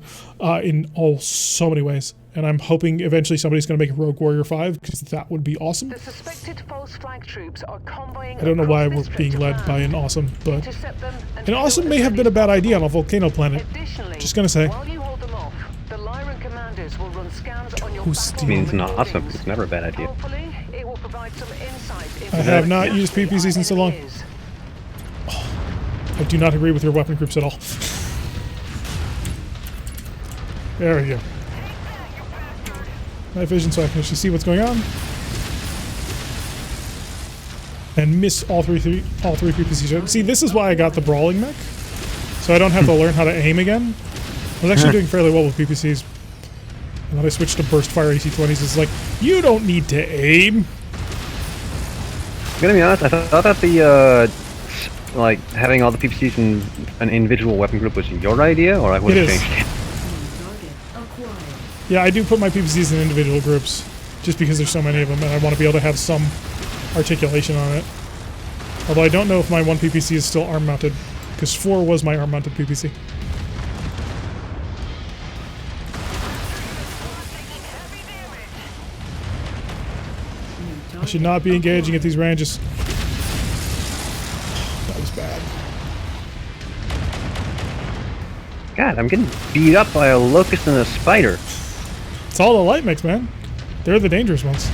[SPEAKER 1] in so many ways. And I'm hoping eventually somebody's going to make a Rogue Warrior 5, because that would be awesome.
[SPEAKER 5] The suspected false flag troops are convoying
[SPEAKER 1] I don't know
[SPEAKER 5] across
[SPEAKER 1] why
[SPEAKER 5] this
[SPEAKER 1] we're
[SPEAKER 5] stretch
[SPEAKER 1] being
[SPEAKER 5] of
[SPEAKER 1] led
[SPEAKER 5] land.
[SPEAKER 1] by an Awesome, but
[SPEAKER 5] Intercept them and
[SPEAKER 1] an
[SPEAKER 5] kill
[SPEAKER 1] Awesome
[SPEAKER 5] as
[SPEAKER 1] may have
[SPEAKER 5] many
[SPEAKER 1] been a
[SPEAKER 5] as
[SPEAKER 1] bad idea on
[SPEAKER 5] possible.
[SPEAKER 1] a volcano planet.
[SPEAKER 5] Additionally,
[SPEAKER 1] Just gonna say.
[SPEAKER 5] while you hold them off, the Lyran commanders will run scans on your
[SPEAKER 1] Who's
[SPEAKER 5] battle
[SPEAKER 1] stealing?
[SPEAKER 2] Means
[SPEAKER 5] room
[SPEAKER 2] not awesome.
[SPEAKER 5] recordings.
[SPEAKER 2] It's never a bad idea.
[SPEAKER 5] Hopefully, it will provide some insight into
[SPEAKER 1] I have
[SPEAKER 5] where
[SPEAKER 1] not used
[SPEAKER 5] exactly
[SPEAKER 1] PPCs in so
[SPEAKER 5] our
[SPEAKER 1] long.
[SPEAKER 5] enemy is.
[SPEAKER 1] I do not agree with your weapon groups at all. There we go. Night vision so I can actually see what's going on. And miss all three PPCs. See, this is why I got the brawling mech. So I don't have to learn how to aim again. I was actually doing fairly well with PPCs. And then I switched to burst fire AC-20s. It's like, you don't need to aim.
[SPEAKER 2] I'm gonna be honest. I thought that the like having all the PPCs in an individual weapon group was your idea, or I would have
[SPEAKER 1] It is.
[SPEAKER 2] changed it.
[SPEAKER 7] Target acquired.
[SPEAKER 1] Yeah, I do put my PPCs in individual groups, just because there's so many of them, and I want to be able to have some articulation on it. Although I don't know if my one PPC is still arm-mounted, because 4 was my arm-mounted PPC. I should not be engaging at these ranges. That was bad.
[SPEAKER 2] God, I'm getting beat up by a locust and a spider.
[SPEAKER 1] It's all the light mix, man. They're the dangerous ones.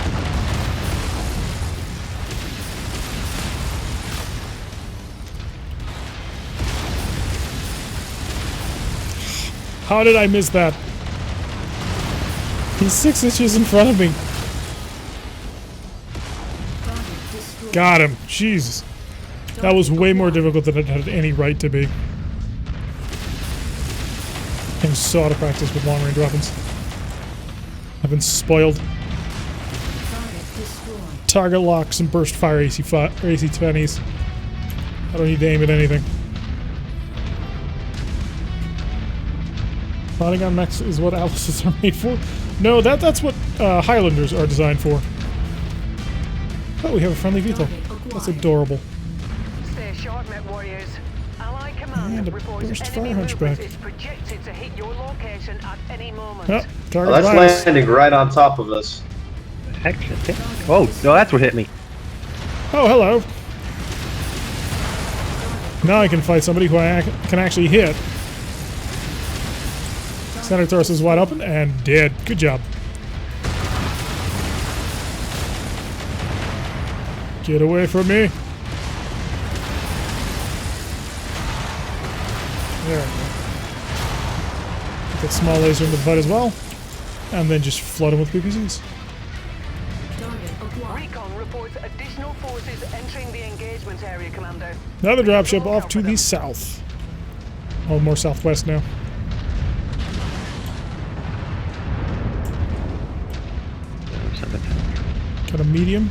[SPEAKER 1] How did I miss that? He's 6 inches in front of me.
[SPEAKER 7] Target destroyed.
[SPEAKER 1] Got him. Jesus. That was way more difficult than it had any right to be. I'm so out of practice with long-range weapons. I've been spoiled.
[SPEAKER 7] Target destroyed.
[SPEAKER 1] Target locks and burst fire AC-20s. I don't need to aim at anything. Fighting on mechs is what Alice's are made for. No, that's what Highlanders are designed for. Oh, we have a friendly VTOL. That's adorable.
[SPEAKER 5] Stay sharp, MechWarriors. Allied command
[SPEAKER 1] And a
[SPEAKER 5] reports
[SPEAKER 1] burst
[SPEAKER 5] enemy
[SPEAKER 1] fire hunchback.
[SPEAKER 5] movement is projected to hit your location at any moment.
[SPEAKER 1] Yep, target
[SPEAKER 3] Well, that's
[SPEAKER 1] bias.
[SPEAKER 3] landing right on top of us.
[SPEAKER 2] Actually, oh no, that's what hit me.
[SPEAKER 1] Oh, hello. Now I can fight somebody who I can actually hit. Center torso is wide open and dead. Good job. Get away from me. There we go. Get that small laser into the fight as well. And then just flood him with PPCs.
[SPEAKER 7] Target acquired.
[SPEAKER 5] Recon reports additional forces entering the engagement area, Commander.
[SPEAKER 1] Another dropship off to the south. Oh, more southwest now. Got a medium.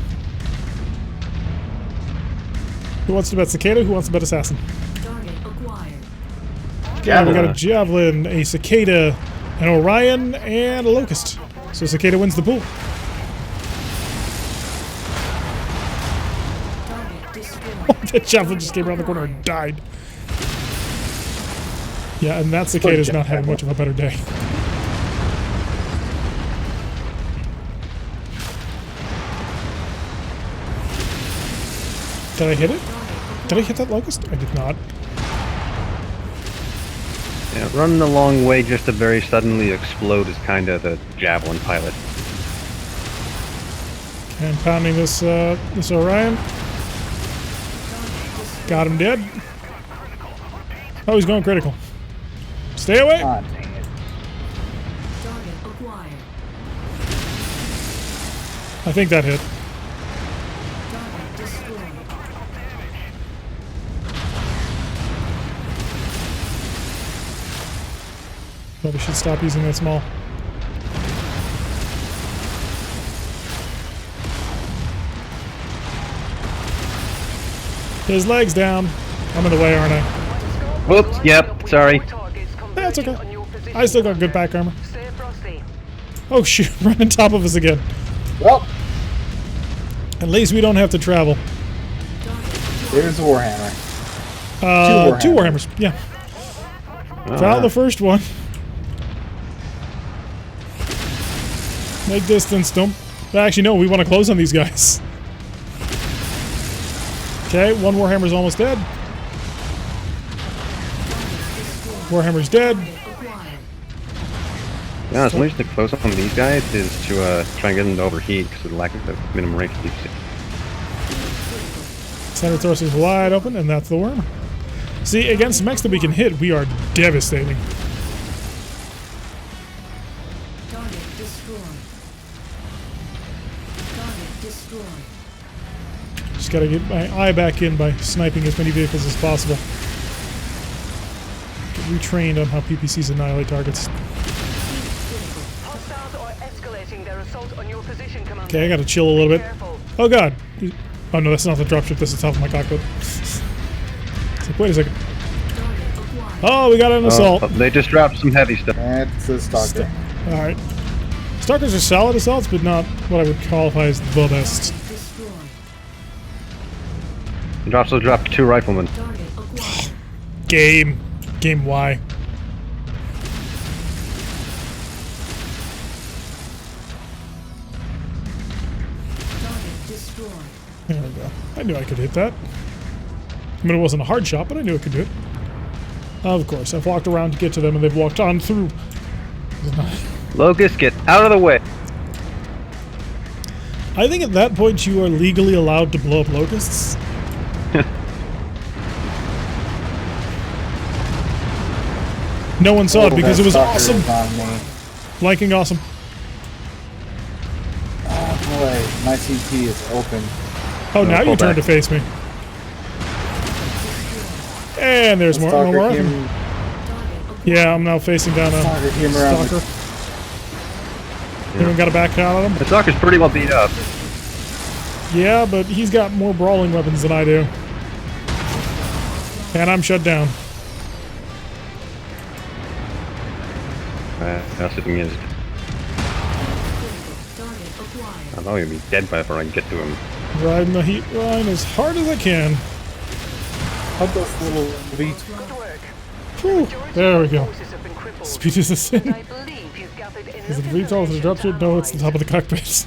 [SPEAKER 1] Who wants to bet Cicada? Who wants to bet Assassin?
[SPEAKER 7] Target acquired.
[SPEAKER 1] Yeah, we got a Javelin, a Cicada, an Orion, and a Locust. So Cicada wins the pool. That javelin just came around the corner and died. Yeah, and that cicada's not having much of a better day. Did I hit it? Did I hit that locust? I did not.
[SPEAKER 2] Yeah, running a long way just to very suddenly explode is kind of the javelin pilot.
[SPEAKER 1] Okay, I'm pounding this Orion. Got him dead. Oh, he's going critical. Stay away.
[SPEAKER 4] Ah, dang it.
[SPEAKER 7] Target acquired.
[SPEAKER 1] I think that hit.
[SPEAKER 7] Target destroyed.
[SPEAKER 1] Probably should stop using that small. His leg's down. I'm in the way, aren't I?
[SPEAKER 2] Whoops, yep, sorry.
[SPEAKER 1] That's okay. I still got good back armor. Oh shoot, right on top of us again.
[SPEAKER 4] Well,
[SPEAKER 1] At least we don't have to travel.
[SPEAKER 4] there's a Warhammer.
[SPEAKER 1] Two Warhammers, yeah. Found the first one. Make distance, don't... Actually, no, we want to close on these guys. Okay, one Warhammer's almost dead. Warhammer's dead.
[SPEAKER 2] Yeah, the reason to close up on these guys is to try and get them to overheat because of the lack of the minimum range of these.
[SPEAKER 1] Center thrust is wide open, and that's the worm. See, against mechs that we can hit, we are devastating.
[SPEAKER 7] Target destroyed. Target destroyed.
[SPEAKER 1] Just gotta get my eye back in by sniping as many vehicles as possible. Get retrained on how PPCs annihilate targets.
[SPEAKER 5] Hostiles are escalating their assault on your position, Commander.
[SPEAKER 1] Okay, I gotta chill a little bit.
[SPEAKER 5] Careful.
[SPEAKER 1] Oh god! Oh no, that's not the dropship, that's the top of my cockpit. It's like, wait a second.
[SPEAKER 7] Target acquired.
[SPEAKER 1] Oh, we got an assault.
[SPEAKER 2] They just dropped some heavy stuff.
[SPEAKER 4] That's a stalker.
[SPEAKER 1] Alright. Stalkers are solid assaults, but not what I would qualify as the best.
[SPEAKER 7] Destroyed.
[SPEAKER 2] They also dropped 2 riflemen.
[SPEAKER 7] Target acquired.
[SPEAKER 1] Game. Game Y.
[SPEAKER 7] Target destroyed.
[SPEAKER 1] There we go. I knew I could hit that. I mean, it wasn't a hard shot, but I knew I could do it. Of course, I've walked around to get to them, and they've walked on through.
[SPEAKER 2] Locust, get out of the way!
[SPEAKER 1] I think at that point you are legally allowed to blow up locusts. No one saw it because it was awesome. Blanking awesome.
[SPEAKER 4] Oh boy, my CP is open.
[SPEAKER 1] Oh,
[SPEAKER 2] No,
[SPEAKER 1] now you
[SPEAKER 2] pull
[SPEAKER 1] turn
[SPEAKER 2] back.
[SPEAKER 1] to face me. And there's more.
[SPEAKER 4] Stalker
[SPEAKER 1] More.
[SPEAKER 4] came,
[SPEAKER 1] Yeah, I'm now facing down a
[SPEAKER 4] Stalker came around.
[SPEAKER 1] stalker. Anyone got a back shot on him?
[SPEAKER 2] The stalker's pretty well beat up.
[SPEAKER 1] Yeah, but he's got more brawling weapons than I do. And I'm shut down.
[SPEAKER 2] That's the thing is,
[SPEAKER 7] Target acquired.
[SPEAKER 2] I'm probably gonna be dead by before I get to him.
[SPEAKER 1] Riding the heat line as hard as I can.
[SPEAKER 4] How'd this little beat?
[SPEAKER 5] Good work.
[SPEAKER 1] Whew, there we go.
[SPEAKER 5] Forces have been crippled.
[SPEAKER 1] Speed is a sin.
[SPEAKER 5] I believe you've gathered enough
[SPEAKER 1] Is it VTOL to the dropship?
[SPEAKER 5] information
[SPEAKER 1] No, it's the top of the cockpit.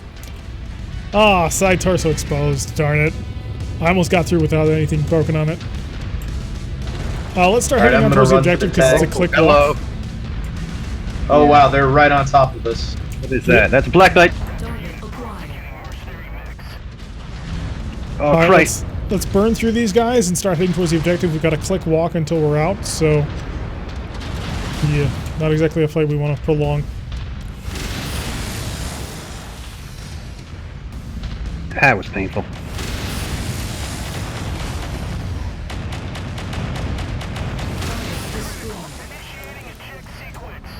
[SPEAKER 1] Ah, side torso exposed. Darn it. I almost got through without anything broken on it. Let's start
[SPEAKER 3] Alright,
[SPEAKER 1] heading
[SPEAKER 3] I'm
[SPEAKER 1] on
[SPEAKER 3] gonna
[SPEAKER 1] towards the
[SPEAKER 3] run to
[SPEAKER 1] objective
[SPEAKER 3] the
[SPEAKER 1] because it's a
[SPEAKER 3] tag.
[SPEAKER 1] click
[SPEAKER 2] Hello!
[SPEAKER 1] walk.
[SPEAKER 3] Oh wow, they're right on top of us.
[SPEAKER 2] What is that? That's a Black Knight!
[SPEAKER 7] Target acquired.
[SPEAKER 2] Oh,
[SPEAKER 1] Alright,
[SPEAKER 2] Christ!
[SPEAKER 1] let's burn through these guys and start heading towards the objective. We've got a click walk until we're out, so... Yeah, not exactly a fight we want to prolong.
[SPEAKER 2] That was painful.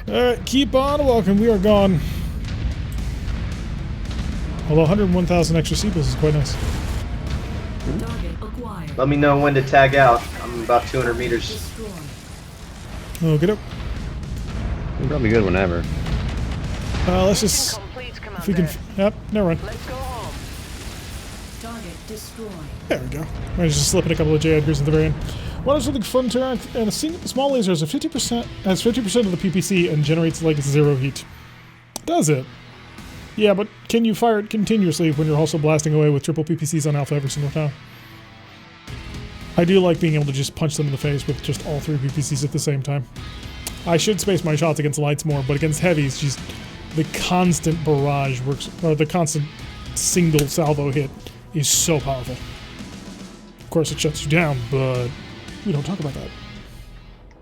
[SPEAKER 1] Alright, keep on walking. We are gone. Although 101,000 extra sequels is quite nice.
[SPEAKER 7] Target acquired.
[SPEAKER 3] Let me know when to tag out. I'm about 200 meters.
[SPEAKER 7] Destroyed.
[SPEAKER 1] Oh, get up.
[SPEAKER 2] It's probably good whenever.
[SPEAKER 1] Let's just...
[SPEAKER 5] Complete,
[SPEAKER 1] If we can...
[SPEAKER 5] Commander.
[SPEAKER 1] Yep, never mind.
[SPEAKER 5] Let's go home.
[SPEAKER 7] Target destroyed.
[SPEAKER 1] There we go. Managed to slip in a couple of J Edgars at the very end. What is something fun to act? And a small laser has 50% of the PPC and generates like 0 heat. Does it? Yeah, but can you fire it continuously when you're also blasting away with triple PPCs on alpha every single time? I do like being able to just punch them in the face with just all 3 PPCs at the same time. I should space my shots against lights more, but against heavies, just the constant barrage works, or the constant single salvo hit is so powerful. Of course, it shuts you down, but we don't talk about that.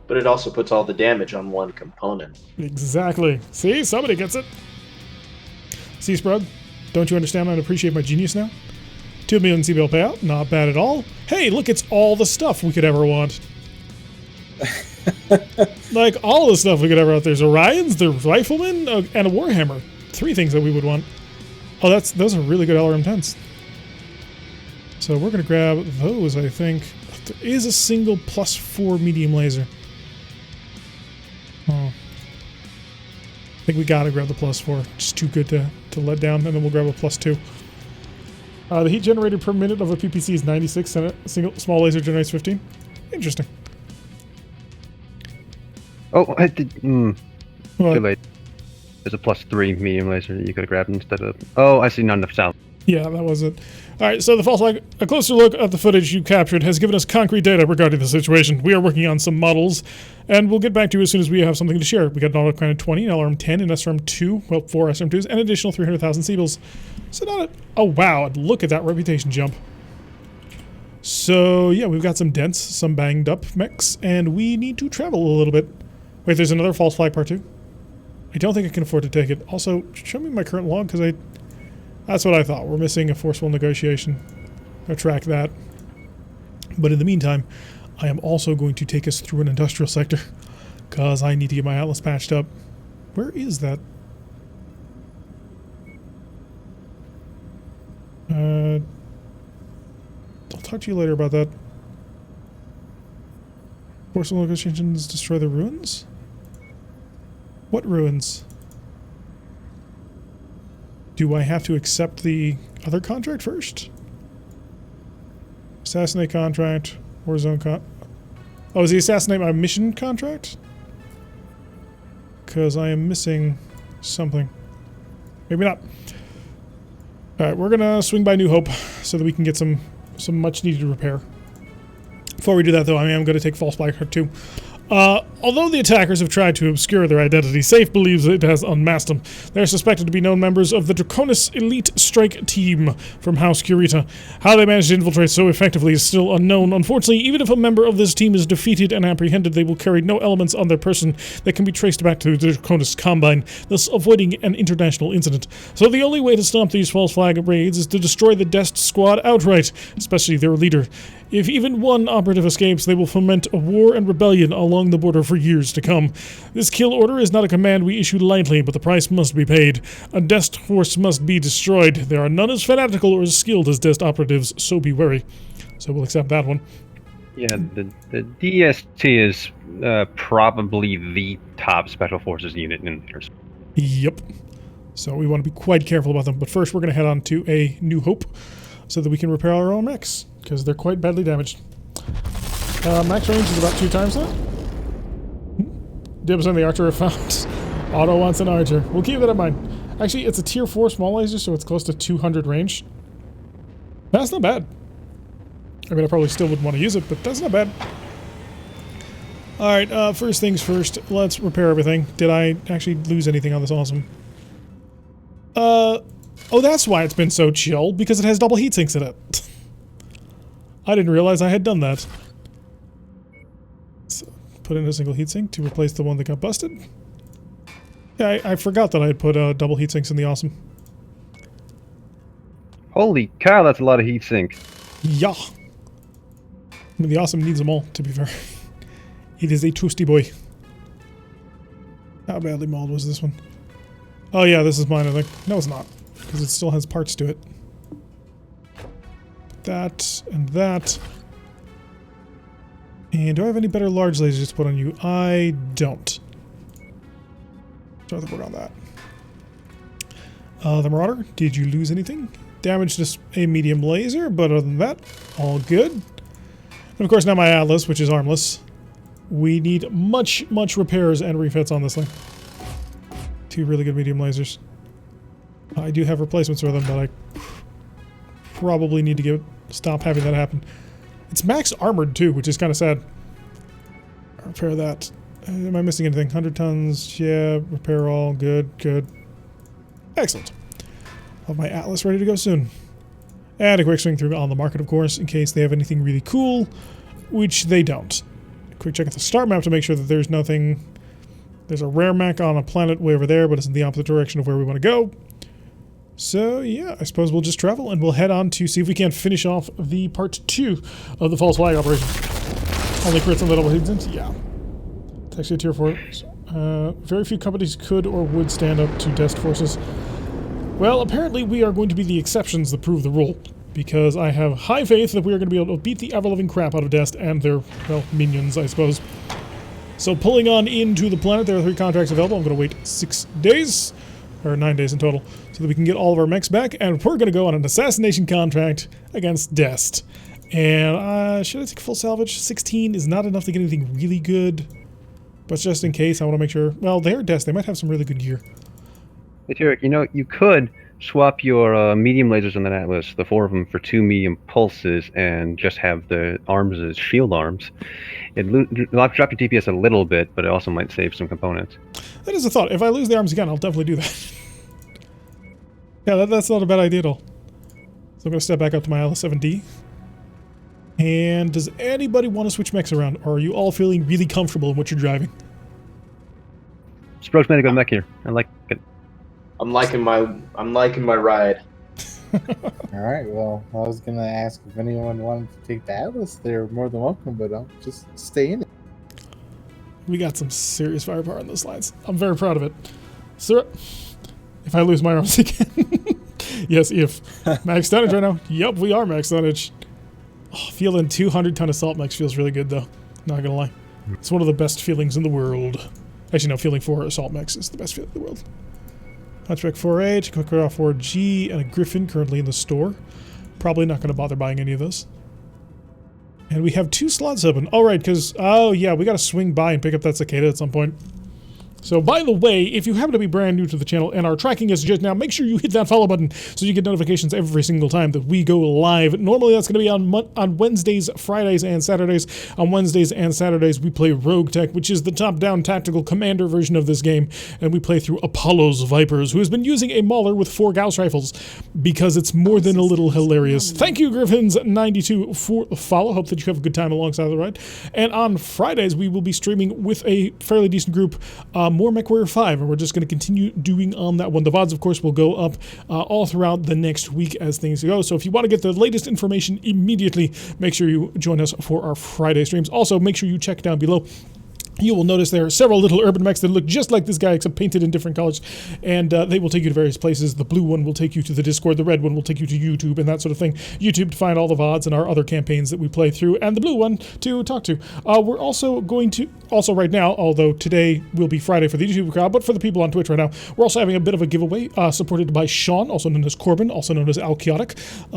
[SPEAKER 3] But it also puts all the damage on one component.
[SPEAKER 1] Exactly. See, somebody gets it. See, Sprug, don't you understand and appreciate my genius now? 2 million CBL payout, not bad at all. Hey, look, it's all the stuff we could ever want. Like, all the stuff we could ever want. There's Orions, there's Riflemen, and a Warhammer. 3 things that we would want. Oh, those are really good LRM-10s. So we're going to grab those, I think. There is a single +4 medium laser. Oh. I think we gotta grab the +4. Just too good to let down, and then we'll grab a +2. The heat generated per minute of a PPC is 96, and a single small laser generates 15. Interesting.
[SPEAKER 2] Oh, I did. Too
[SPEAKER 1] What?
[SPEAKER 2] late. There's a +3 medium laser that you could have grabbed instead of. Oh, I see. Not enough south.
[SPEAKER 1] Yeah, that was it. Alright, so the false flag, a closer look at the footage you captured has given us concrete data regarding the situation. We are working on some models, and we'll get back to you as soon as we have something to share. We got an autocannon 20, an LRM-10, an SRM-2, well, 4 SRM-2s, and an additional 300,000 Seabills. So not a... Oh, wow, look at that reputation jump. So, yeah, we've got some dents, some banged up mechs, and we need to travel a little bit. Wait, there's another false flag part 2? I don't think I can afford to take it. Also, show me my current log, because that's what I thought. We're missing a forceful negotiation. I'll track that. But in the meantime, I am also going to take us through an industrial sector, because I need to get my Atlas patched up. Where is that? I'll talk to you later about that. Forceful negotiations destroy the ruins? What ruins? Do I have to accept the other contract first? Assassinate contract, Warzone Oh, is the assassinate my mission contract? Because I am missing something. Maybe not. Alright, we're gonna swing by New Hope so that we can get some much needed repair. Before we do that though, I am going to take false flag 2. Although the attackers have tried to obscure their identity, SAFE believes it has unmasked them. They are suspected to be known members of the Draconis Elite Strike Team from House Kurita. How they managed to infiltrate so effectively is still unknown. Unfortunately, even if a member of this team is defeated and apprehended, they will carry no elements on their person that can be traced back to the Draconis Combine, thus avoiding an international incident. So the only way to stop these false flag raids is to destroy the Dest squad outright, especially their leader. If even one operative escapes, they will foment a war and rebellion along the border for years to come. This kill order is not a command we issue lightly, but the price must be paid. A Dest force must be destroyed. There are none as fanatical or as skilled as Dest operatives, so be wary. So we'll accept that one.
[SPEAKER 2] Yeah, the DST is probably the top special forces unit in here.
[SPEAKER 1] Yep. So we want to be quite careful about them. But first, we're going to head on to a New Hope so that we can repair our own mechs, because they're quite badly damaged. Max range is about 2 times that. Dibs on the archer are found. Otto wants an archer. We'll keep that in mind. Actually, it's a tier 4 small laser, so it's close to 200 range. That's not bad. I mean, I probably still wouldn't want to use it, but that's not bad. Alright, first things first. Let's repair everything. Did I actually lose anything on this awesome? Oh, that's why it's been so chill, because it has double heat sinks in it. I didn't realize I had done that. So, put in a single heatsink to replace the one that got busted. Yeah, I forgot that I had put double heatsinks in the awesome.
[SPEAKER 2] Holy cow, that's a lot of heat sink.
[SPEAKER 1] Yeah. I mean, the awesome needs them all, to be fair. It is a toasty boy. How badly mauled was this one? Oh yeah, this is mine, I think. No, it's not. Because it still has parts to it. That and that. And do I have any better large lasers to put on you? I don't. So I have to work on that. The Marauder, did you lose anything? damage to a medium laser, but other than that, all good. And of course, now my Atlas, which is armless. We need much repairs and refits on this thing. 2 really good medium lasers. I do have replacements for them, but I probably need to stop having that happen. It's max armored too, which is kind of sad. Repair that. Am I missing anything? 100 tons, yeah, repair all, good. Excellent. I'll have my Atlas ready to go soon. And a quick swing through on the market, of course, in case they have anything really cool, which they don't. A quick check at the start map to make sure that there's nothing. There's a rare mech on a planet way over there, but it's in the opposite direction of where we want to go. So, yeah, I suppose we'll just travel and we'll head on to see if we can't finish off the part 2 of the false flag operation. Only crits on the double hits, yeah. It's actually a tier 4. Very few companies could or would stand up to Dest forces. Well, apparently we are going to be the exceptions that prove the rule, because I have high faith that we are going to be able to beat the ever-living crap out of Dest and their, well, minions, I suppose. So pulling on into the planet, there are 3 contracts available. I'm going to wait 6 days, or 9 days in total, so that we can get all of our mechs back, and we're going to go on an assassination contract against Dest. And should I take full salvage? 16 is not enough to get anything really good, but just in case, I want to make sure. Well, they're Dest. They might have some really good gear.
[SPEAKER 2] Hey, Tarek, you know, you could swap your medium lasers on that Atlas, the 4 of them, for 2 medium pulses, and just have the arms as shield arms. It drop your DPS a little bit, but it also might save some components.
[SPEAKER 1] That is a thought. If I lose the arms again, I'll definitely do that. Yeah, that's not a bad idea at all. So I'm going to step back up to my LS7D. And does anybody want to switch mechs around, or are you all feeling really comfortable in what you're driving?
[SPEAKER 2] Sproke's made a good mech here. I like it.
[SPEAKER 3] I'm liking my ride.
[SPEAKER 4] Alright, well, I was gonna ask if anyone wanted to take the Atlas. They're more than welcome, but I'll just stay in it.
[SPEAKER 1] We got some serious firepower in those lines. I'm very proud of it. Sir, if I lose my arms again. Yes, if. Max tonnage right now. Yep, we are max tonnage. Oh, feeling 200-ton assault mechs feels really good, though. Not gonna lie. It's one of the best feelings in the world. Actually, no, feeling 4 assault mechs is the best feeling in the world. Hunchback 4H, Quick Draw 4G, and a Griffin currently in the store. Probably not going to bother buying any of those. And we have 2 slots open. All right, because, oh yeah, we got to swing by and pick up that cicada at some point. So, by the way, if you happen to be brand new to the channel and are tracking us just now, make sure you hit that follow button so you get notifications every single time that we go live. Normally, that's going to be on Wednesdays, Fridays, and Saturdays. On Wednesdays and Saturdays, we play Rogue Tech, which is the top-down tactical commander version of this game, and we play through Apollo's Vipers, who has been using a Mauler with 4 Gauss rifles because it's more than a little hilarious. Thank you, Griffins92, for the follow. Hope that you have a good time alongside the ride. And on Fridays, we will be streaming with a fairly decent group, more MechWarrior 5, and we're just going to continue doing on that one. The VODs, of course, will go up all throughout the next week as things go. So if you want to get the latest information immediately, make sure you join us for our Friday streams. Also, make sure you check down below. You will notice there are several little urban mechs that look just like this guy, except painted in different colors, and they will take you to various places. The blue one will take you to the Discord, the red one will take you to YouTube, and that sort of thing. YouTube to find all the VODs and our other campaigns that we play through, and the blue one to talk to. We're also going to, right now, although today will be Friday for the YouTube crowd, but for the people on Twitch right now, we're also having a bit of a giveaway, supported by Sean, also known as Corbin, also known as Alchaotic,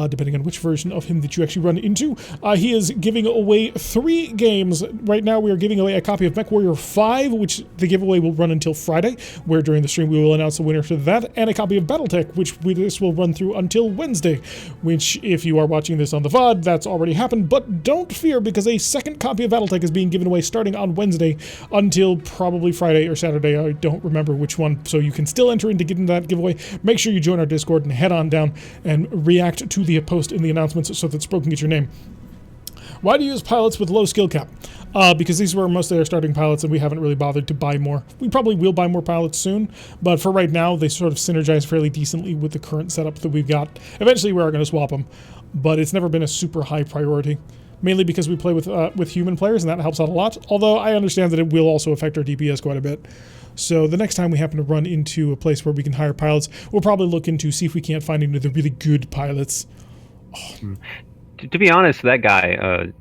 [SPEAKER 1] depending on which version of him that you actually run into. He is giving away 3 games. Right now, we are giving away a copy of MechWarrior 5, which the giveaway will run until Friday, where during the stream we will announce the winner for that, and a copy of Battletech, which this will run through until Wednesday, which, if you are watching this on the VOD, that's already happened, but don't fear, because a second copy of Battletech is being given away starting on Wednesday until probably Friday or Saturday. I don't remember which one, so you can still enter into getting that giveaway. Make sure you join our Discord and head on down and react to the post in the announcements so that Sproke can get your name. Why do you use pilots with low skill cap? Because these were mostly our starting pilots, and we haven't really bothered to buy more. We probably will buy more pilots soon, but for right now, they sort of synergize fairly decently with the current setup that we've got. Eventually, we are going to swap them, but it's never been a super high priority, mainly because we play with human players, and that helps out a lot, although I understand that it will also affect our DPS quite a bit. So the next time we happen to run into a place where we can hire pilots, we'll probably look into see if we can't find any of the really good pilots. Oh.
[SPEAKER 2] To be honest, that guy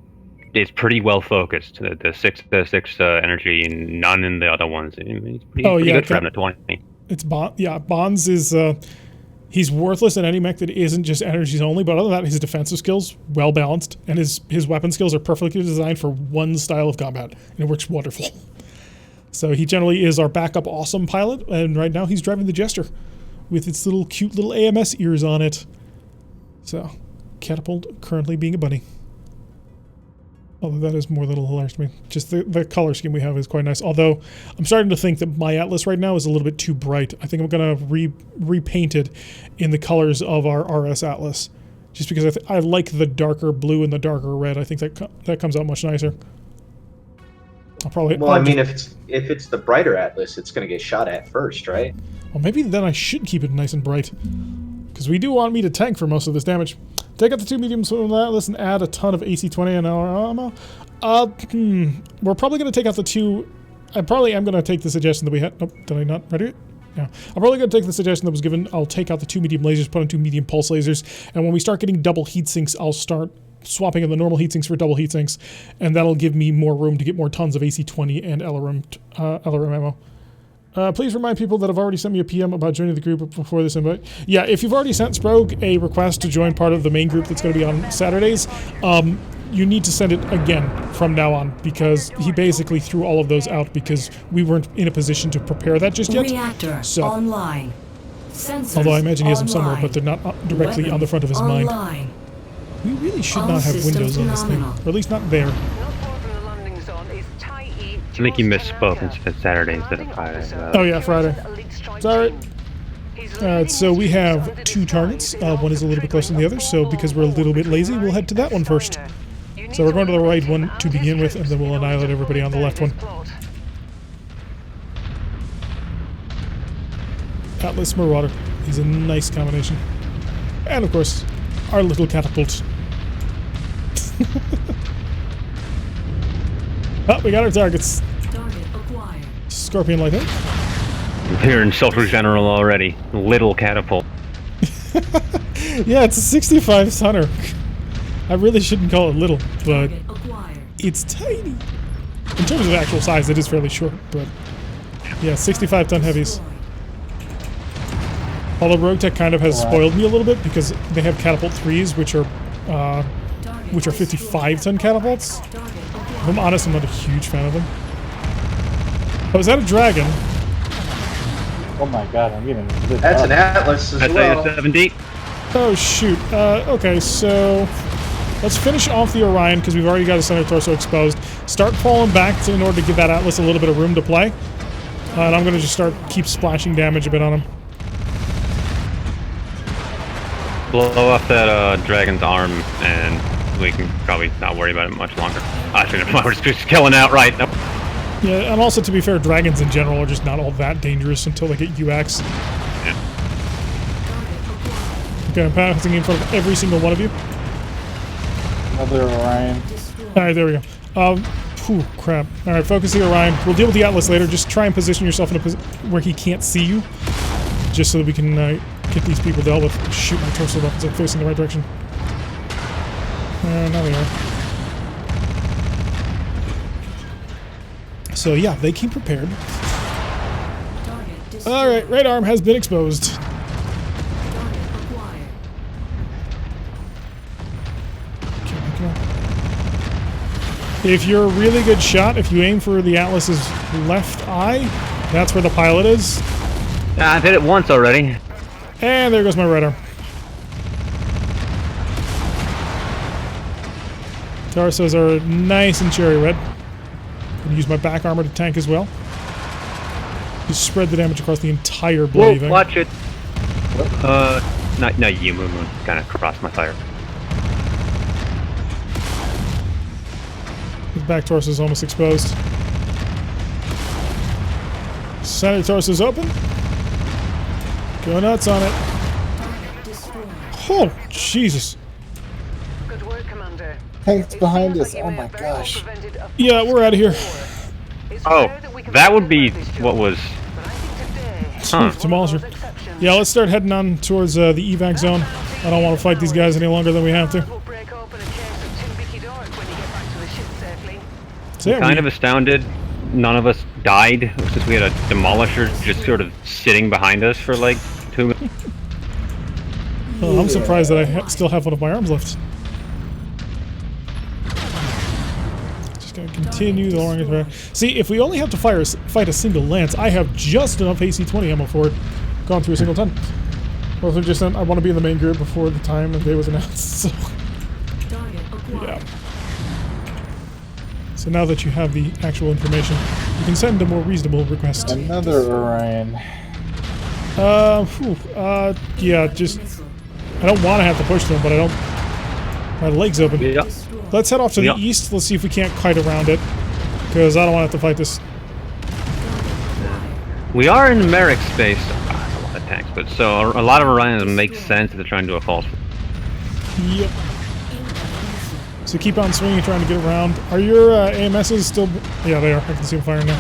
[SPEAKER 2] is pretty well focused. The 6 energy and none in the other ones. He's pretty good for having a 20.
[SPEAKER 1] It's Bond. Yeah, Bonds is He's worthless in any mech that isn't just energies only, but other than that, his defensive skills, well balanced, and his weapon skills are perfectly designed for one style of combat, and it works wonderful. So he generally is our backup awesome pilot, and right now he's driving the Jester with its little cute little AMS ears on it. So, Catapult currently being a bunny. Although that is more little hilarious to me. Just the color scheme we have is quite nice. Although, I'm starting to think that my Atlas right now is a little bit too bright. I think I'm going to repaint it in the colors of our RS Atlas. Just because I like the darker blue and the darker red. I think that comes out much nicer. I'll probably...
[SPEAKER 3] Well, I mean, if it's the brighter Atlas, it's going to get shot at first, right?
[SPEAKER 1] Well, maybe then I should keep it nice and bright. Because we do want me to tank for most of this damage. Take out the 2 mediums from the Atlas and add a ton of AC-20 and our ammo. We're probably going to take out the 2... I probably am going to take the suggestion that we had... Nope, did I not ready it? Yeah. I'm probably going to take the suggestion that was given. I'll take out the 2 medium lasers, put on 2 medium pulse lasers, and when we start getting double heat sinks, I'll start swapping in the normal heat sinks for double heat sinks, and that'll give me more room to get more tons of AC-20 and LRM ammo. Please remind people that have already sent me a PM about joining the group before this invite. Yeah, if you've already sent Sprogue a request to join part of the main group that's going to be on Saturdays, you need to send it again from now on, because he basically threw all of those out because we weren't in a position to prepare that just yet.
[SPEAKER 7] Reactor
[SPEAKER 1] So,
[SPEAKER 7] online. Sensors
[SPEAKER 1] although I imagine he has them somewhere,
[SPEAKER 7] online.
[SPEAKER 1] but they're not directly
[SPEAKER 7] Weapons
[SPEAKER 1] on the front of his mind.
[SPEAKER 7] online.
[SPEAKER 1] We really should
[SPEAKER 7] All
[SPEAKER 1] not have
[SPEAKER 7] systems
[SPEAKER 1] windows on this thing,
[SPEAKER 7] phenomenal.
[SPEAKER 1] or at least not there.
[SPEAKER 5] Not far from the landing zone is Taiji.
[SPEAKER 2] I think you misspoke and said Saturday instead of Friday.
[SPEAKER 1] Oh yeah, Friday. Sorry. Alright, so we have 2 targets. One is a little bit closer than the other, so because we're a little bit lazy, we'll head to that one first. So we're going to the right one to begin with, and then we'll annihilate everybody on the left one. Atlas Marauder is a nice combination. And of course, our little catapult. Oh, we got our targets.
[SPEAKER 7] Target acquired.
[SPEAKER 1] Scorpion Lightning.
[SPEAKER 2] We're in Soldier General already. Little catapult.
[SPEAKER 1] Yeah, it's a 65 tonner. I really shouldn't call it little, but
[SPEAKER 7] Target acquired.
[SPEAKER 1] it's tiny. In terms of actual size, it is fairly short, but yeah, 65 ton heavies. Although Rogue Tech kind of has spoiled me a little bit because they have catapult 3s, which are 55 ton catapults.
[SPEAKER 7] Target
[SPEAKER 1] If
[SPEAKER 7] acquired.
[SPEAKER 1] I'm honest, I'm not a huge fan of them. Oh, is that a dragon?
[SPEAKER 4] Oh my god, I'm getting lit
[SPEAKER 3] That's
[SPEAKER 4] up.
[SPEAKER 3] an Atlas as
[SPEAKER 2] That's
[SPEAKER 3] well.
[SPEAKER 2] 70.
[SPEAKER 1] Oh shoot. Okay, so let's finish off the Orion because we've already got a center torso exposed. Start falling back in order to give that Atlas a little bit of room to play. And I'm going to just keep splashing damage a bit on him.
[SPEAKER 2] Blow off that dragon's arm, and we can probably not worry about it much longer. Actually, we're just killing outright. Nope.
[SPEAKER 1] Yeah, and also to be fair, dragons in general are just not all that dangerous until they get UX.
[SPEAKER 2] Yeah.
[SPEAKER 1] Okay, I'm passing in front of every single one of you.
[SPEAKER 4] Another Orion.
[SPEAKER 1] Alright, there we go. Whew, crap. Alright, focus the Orion. We'll deal with the Atlas later. Just try and position yourself in a position where he can't see you. Just so that we can get these people dealt with. Shoot, my torso weapons are facing the right direction. Now they are. So yeah, they keep prepared. Alright, right arm has been exposed.
[SPEAKER 7] Target acquired.
[SPEAKER 1] Come on. If you're a really good shot, if you aim for the Atlas's left eye, that's where the pilot is.
[SPEAKER 2] I did it once already.
[SPEAKER 1] And there goes my right arm. Torsos are nice and cherry red. I'm gonna use my back armor to tank as well. Just spread the damage across the entire bloody
[SPEAKER 2] Whoa,
[SPEAKER 1] thing.
[SPEAKER 2] watch it. Not you, Moon Moon. Kind of crossed my fire.
[SPEAKER 1] His back torso is almost exposed. Center torso's open. Go nuts on it. Oh, Jesus.
[SPEAKER 5] Good work, Commander.
[SPEAKER 4] Tank's behind us. Oh my gosh.
[SPEAKER 1] Yeah, we're out of here.
[SPEAKER 2] Oh, that would be what was. Huh.
[SPEAKER 1] Demolisher. Yeah, let's start heading on towards the evac zone. I don't want to fight these guys any longer than we have to. So yeah,
[SPEAKER 2] Kind of astounded none of us died since we had a demolisher just sort of sitting behind us for like 2 minutes.
[SPEAKER 1] Oh, I'm surprised that I still have one of my arms left. Just gonna continue the lowering of the... See, if we only have to fight a single lance, I have just enough AC-20 ammo for it. Gone through a single ton. Also, just I want to be in the main group before the time the day was announced. So, yeah. So now that you have the actual information, you can send a more reasonable request.
[SPEAKER 4] Another Orion.
[SPEAKER 1] Yeah, just... I don't want to have to push them, but I don't... My leg's open.
[SPEAKER 2] Yeah.
[SPEAKER 1] Let's head off to the east. Let's see if we can't kite around it. Because I don't want to have to fight this.
[SPEAKER 2] We are in Merrick space. A lot of tanks, but so a lot of Orions make sense if they're trying to do a false.
[SPEAKER 1] Yep. So keep on swinging, trying to get around. Are your AMSs still... Yeah, they are. I can see them firing now.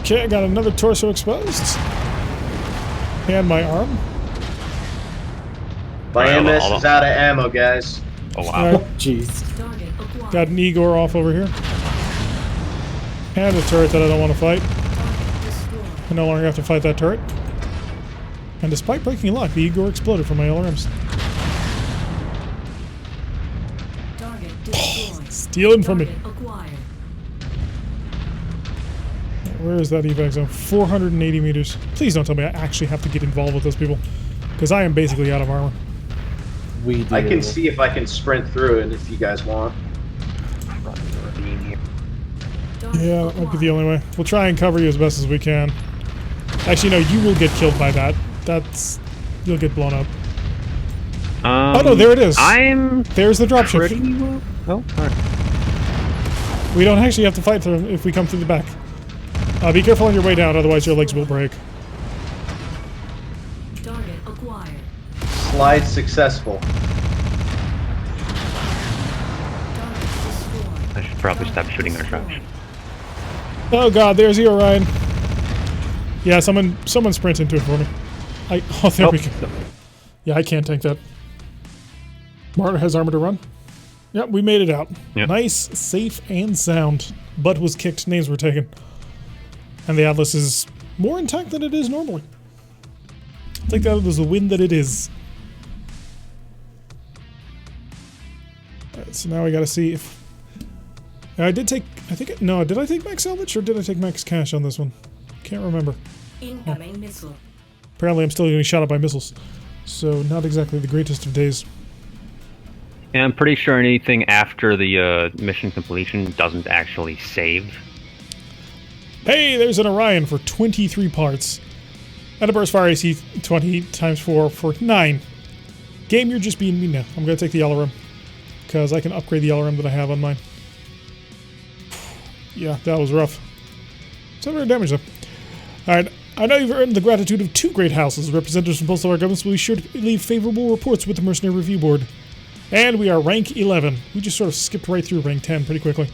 [SPEAKER 1] Okay, I got another torso exposed. And my arm.
[SPEAKER 3] My MS is out of ammo, guys.
[SPEAKER 2] Oh, wow.
[SPEAKER 1] Right.
[SPEAKER 4] Jeez.
[SPEAKER 1] Got an Igor off over here. And a turret that I don't want to fight. I no longer have to fight that turret. And despite breaking lock, the Igor exploded from my LRMs. Stealing from me. Where is that evac zone? 480 meters. Please don't tell me I actually have to get involved with those people. Because I am basically out of armor.
[SPEAKER 4] We do.
[SPEAKER 3] I can see if I can sprint through it if you guys want.
[SPEAKER 1] Yeah, that might be the only way. We'll try and cover you as best as we can. Actually, no, you will get killed by that. You'll get blown up. Oh no, there it is. There's the dropship.
[SPEAKER 2] Oh, alright.
[SPEAKER 1] We don't actually have to fight them if we come through the back. Be careful on your way down, otherwise your legs will break.
[SPEAKER 7] Target acquired.
[SPEAKER 3] Slide successful.
[SPEAKER 2] I should probably stop shooting our traps.
[SPEAKER 1] Oh god, there's the Orion. Yeah, someone sprint into it for me. There we go. Yeah, I can't tank that. Martin has armor to run. Yep, we made it out.
[SPEAKER 2] Yep.
[SPEAKER 1] Nice, safe, and sound. Butt was kicked, names were taken. And the Atlas is more intact than it is normally. Take that as the win that it is. Alright, so now we gotta see if... I did take... No, did I take max salvage or did I take max cash on this one? Can't remember.
[SPEAKER 7] Incoming missile.
[SPEAKER 1] Apparently I'm still getting shot at by missiles. So not exactly the greatest of days.
[SPEAKER 2] And I'm pretty sure anything after the mission completion doesn't actually save.
[SPEAKER 1] Hey, there's an Orion for 23 parts. And a burst fire AC 20 times 4 for 9. Game, you're just being mean now. I'm going to take the LRM. Because I can upgrade the LRM that I have on mine. Yeah, that was rough. 700 damage though. Alright, I know you've earned the gratitude of 2 great houses. Representatives from both of our governments will be sure to leave favorable reports with the Mercenary Review Board. And we are rank 11. We just sort of skipped right through rank 10 pretty quickly.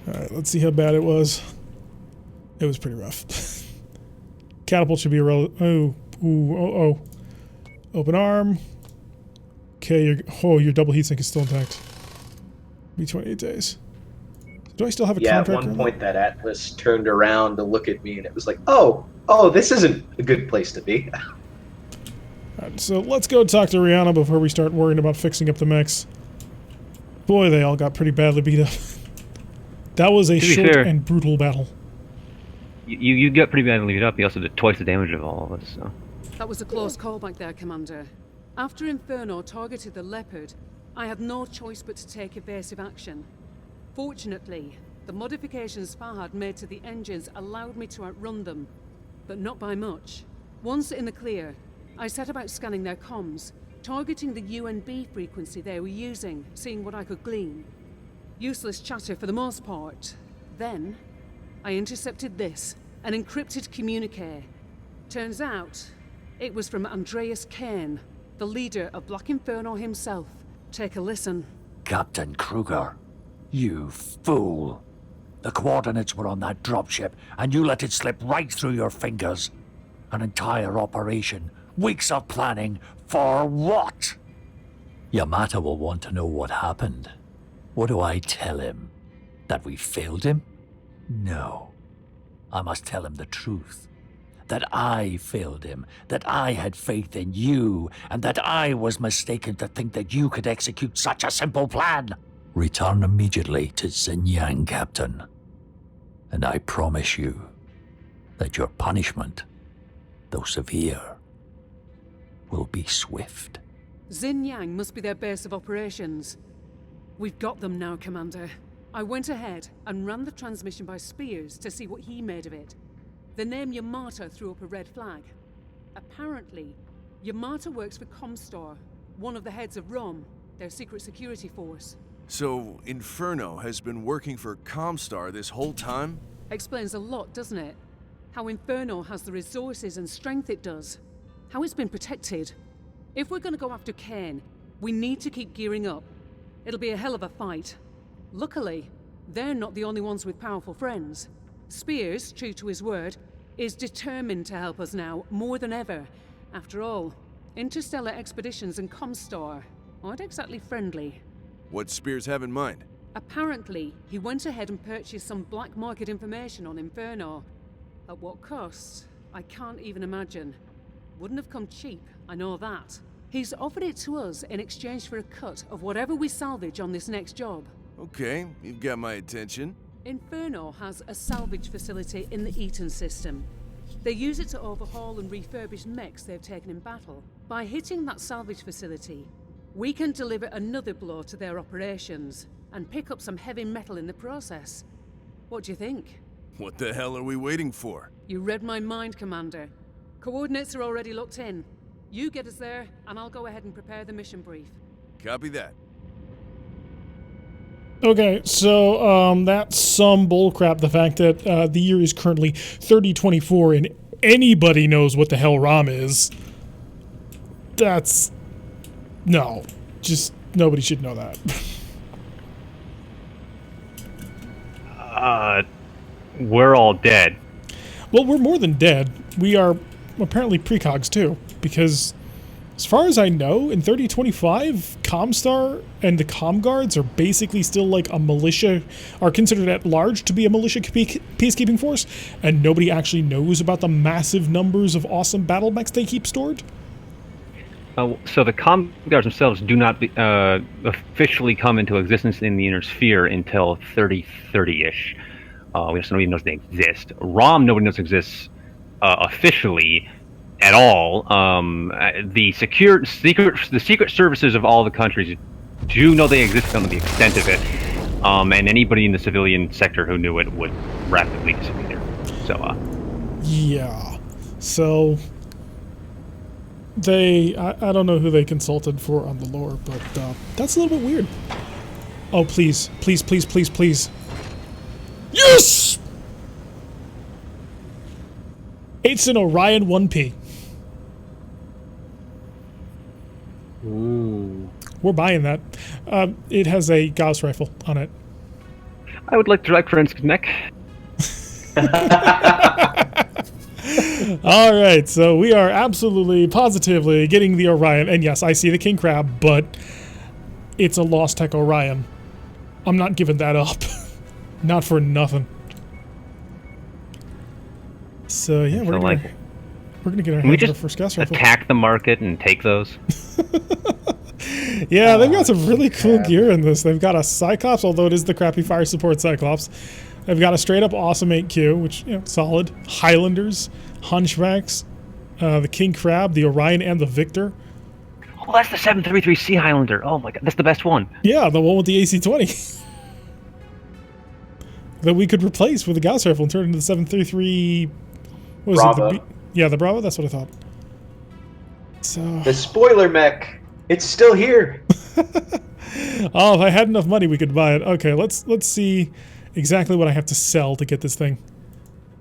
[SPEAKER 1] Alright, let's see how bad it was. It was pretty rough. Catapult should be a oh. Open arm. Okay, your double heatsink is still intact. Be 28 days. Do I still have a
[SPEAKER 3] contract? Yeah, at one point that Atlas turned around to look at me and it was like, oh, this isn't a good place to be.
[SPEAKER 1] Alright, so let's go talk to Rihanna before we start worrying about fixing up the mechs. Boy, they all got pretty badly beat up. That was a short and brutal battle.
[SPEAKER 2] You got pretty badly beat up. You also did twice the damage of all of us, so...
[SPEAKER 5] That was a close call back there, Commander. After Inferno targeted the Leopard, I had no choice but to take evasive action. Fortunately, the modifications Fahad made to the engines allowed me to outrun them, but not by much. Once in the clear, I set about scanning their comms, targeting the UNB frequency they were using, seeing what I could glean. Useless chatter for the most part. Then, I intercepted this, an encrypted communique. Turns out, it was from Andreas Kane, the leader of Black Inferno himself. Take a listen.
[SPEAKER 8] Captain Kruger, you fool. The coordinates were on that dropship, and you let it slip right through your fingers. An entire operation, weeks of planning, for what? Yamata will want to know what happened. What do I tell him? That we failed him? No. I must tell him the truth. that I failed him, that I had faith in you, and that I was mistaken to think that you could execute such a simple plan. Return immediately to Xinjiang, Captain. And I promise you that your punishment, though severe, will be swift.
[SPEAKER 5] Xinjiang must be their base of operations. We've got them now, Commander. I went ahead and ran the transmission by Spears to see what he made of it. The name Yamata threw up a red flag. Apparently, Yamata works for Comstar, one of the heads of ROM, their secret security force.
[SPEAKER 9] So, Inferno has been working for Comstar this whole time?
[SPEAKER 5] Explains a lot, doesn't it? How Inferno has the resources and strength it does. How it's been protected. If we're gonna go after Kane, we need to keep gearing up. It'll be a hell of a fight. Luckily, they're not the only ones with powerful friends. Spears, true to his word, is determined to help us now, more than ever. After all, interstellar expeditions and Comstar aren't exactly friendly.
[SPEAKER 9] What Spears have in mind?
[SPEAKER 5] Apparently, he went ahead and purchased some black market information on Inferno. At what cost? I can't even imagine. Wouldn't have come cheap, I know that. He's offered it to us in exchange for a cut of whatever we salvage on this next job.
[SPEAKER 9] Okay, you've got my attention.
[SPEAKER 5] Inferno has a salvage facility in the Eaton system. They use it to overhaul and refurbish mechs they've taken in battle. By hitting that salvage facility, we can deliver another blow to their operations and pick up some heavy metal in the process. What do you think?
[SPEAKER 9] What the hell are we waiting for?
[SPEAKER 5] You read my mind, Commander. Coordinates are already locked in. You get us there, and I'll go ahead and prepare the mission brief.
[SPEAKER 9] Copy that.
[SPEAKER 1] Okay, so that's some bullcrap. The fact that the year is currently 3024 and anybody knows what the hell ROM is. That's... No. Just nobody should know that.
[SPEAKER 2] We're all dead.
[SPEAKER 1] Well, we're more than dead. We are apparently precogs too, because as far as I know, in 3025, Comstar and the Com Guards are basically still like a militia, are considered at large to be a militia peacekeeping force, and nobody actually knows about the massive numbers of awesome battle mechs they keep stored.
[SPEAKER 2] So the Com Guards themselves do not officially come into existence in the Inner Sphere until 3030-ish. Nobody knows they exist. ROM, nobody knows exists officially at all. The secret services of all the countries do know they exist, don't know the extent of it. And anybody in the civilian sector who knew it would rapidly disappear. So,
[SPEAKER 1] yeah. So I don't know who they consulted for on the lore, but that's a little bit weird. Oh, please, please, please, please, please. Yes! It's an Orion 1P.
[SPEAKER 4] Ooh.
[SPEAKER 1] We're buying that. It has a Gauss rifle on it.
[SPEAKER 2] I would like to reference mech.
[SPEAKER 1] All right, so we are absolutely, positively getting the Orion. And yes, I see the King Crab, but it's a Lost Tech Orion. I'm not giving that up. Not for nothing. So yeah, we're gonna get our hands on our first Gauss rifle.
[SPEAKER 2] Attack the market and take those.
[SPEAKER 1] Yeah, they've got some really cool gear in this. They've got a Cyclops, although it is the crappy fire support Cyclops. They've got a straight up awesome 8Q, which, you know, solid. Highlanders, Hunchbacks, the King Crab, the Orion, and the Victor.
[SPEAKER 2] Oh, that's the 733C Highlander. Oh my god, that's the best one.
[SPEAKER 1] Yeah, the one with the AC-20. That we could replace with the Gauss rifle and turn it into the 733... What was
[SPEAKER 3] Bravo.
[SPEAKER 1] it? Yeah, the Bravo? That's what I thought. So...
[SPEAKER 3] The spoiler mech! It's still here!
[SPEAKER 1] Oh, if I had enough money, we could buy it. Okay, let's see exactly what I have to sell to get this thing.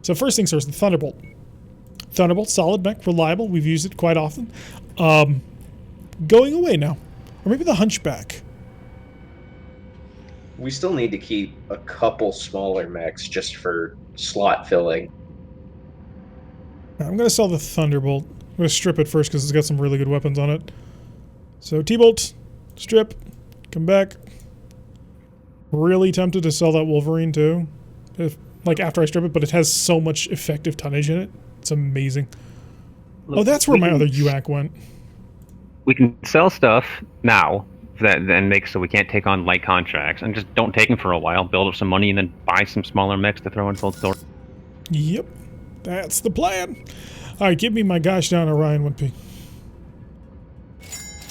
[SPEAKER 1] So first things first, the Thunderbolt. Thunderbolt, solid mech, reliable. We've used it quite often. Going away now. Or maybe the Hunchback.
[SPEAKER 3] We still need to keep a couple smaller mechs just for slot filling.
[SPEAKER 1] I'm going to sell the Thunderbolt. I'm going to strip it first because it's got some really good weapons on it. So T-Bolt, strip, come back. Really tempted to sell that Wolverine too. Like after I strip it, but it has so much effective tonnage in it. It's amazing. Oh, that's where my other UAC went.
[SPEAKER 2] We can sell stuff now that then makes so we can't take on light contracts, and just don't take them for a while, build up some money, and then buy some smaller mechs to throw in full store.
[SPEAKER 1] Yep, that's the plan. All right, give me my gosh down Orion 1P.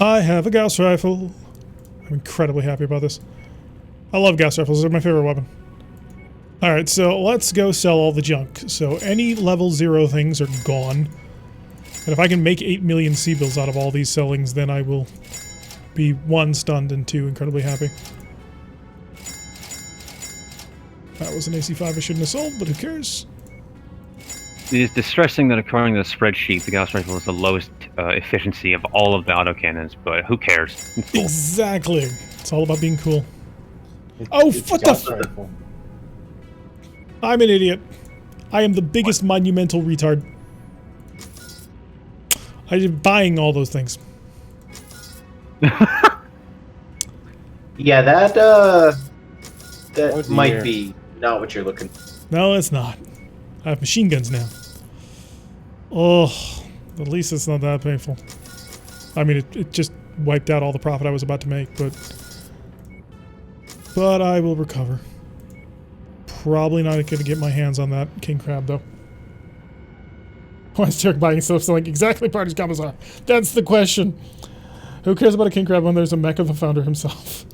[SPEAKER 1] I have a Gauss rifle. I'm incredibly happy about this. I love Gauss rifles. They're my favorite weapon. All right, so let's go sell all the junk. So any level 0 things are gone. And if I can make 8 million C-bills out of all these sellings, then I will be 1, stunned, and 2, incredibly happy. That was an AC-5 I shouldn't have sold, but who cares?
[SPEAKER 2] It is distressing that according to the spreadsheet, the Gauss rifle is the lowest efficiency of all of the autocannons, but who cares? It's cool.
[SPEAKER 1] Exactly. It's all about being cool. Oh, what the f- I'm an idiot. I am the biggest monumental retard. I'm buying all those things.
[SPEAKER 3] Yeah, that might be not what you're looking for.
[SPEAKER 1] No, it's not. I have machine guns now. Oh, at least it's not that painful. I mean, it just wiped out all the profit I was about to make, but I will recover. Probably not going to get my hands on that king crab, though. Why is Turk buying stuff selling exactly parties Commissar? That's the question. Who cares about a king crab when there's a mech of the founder himself?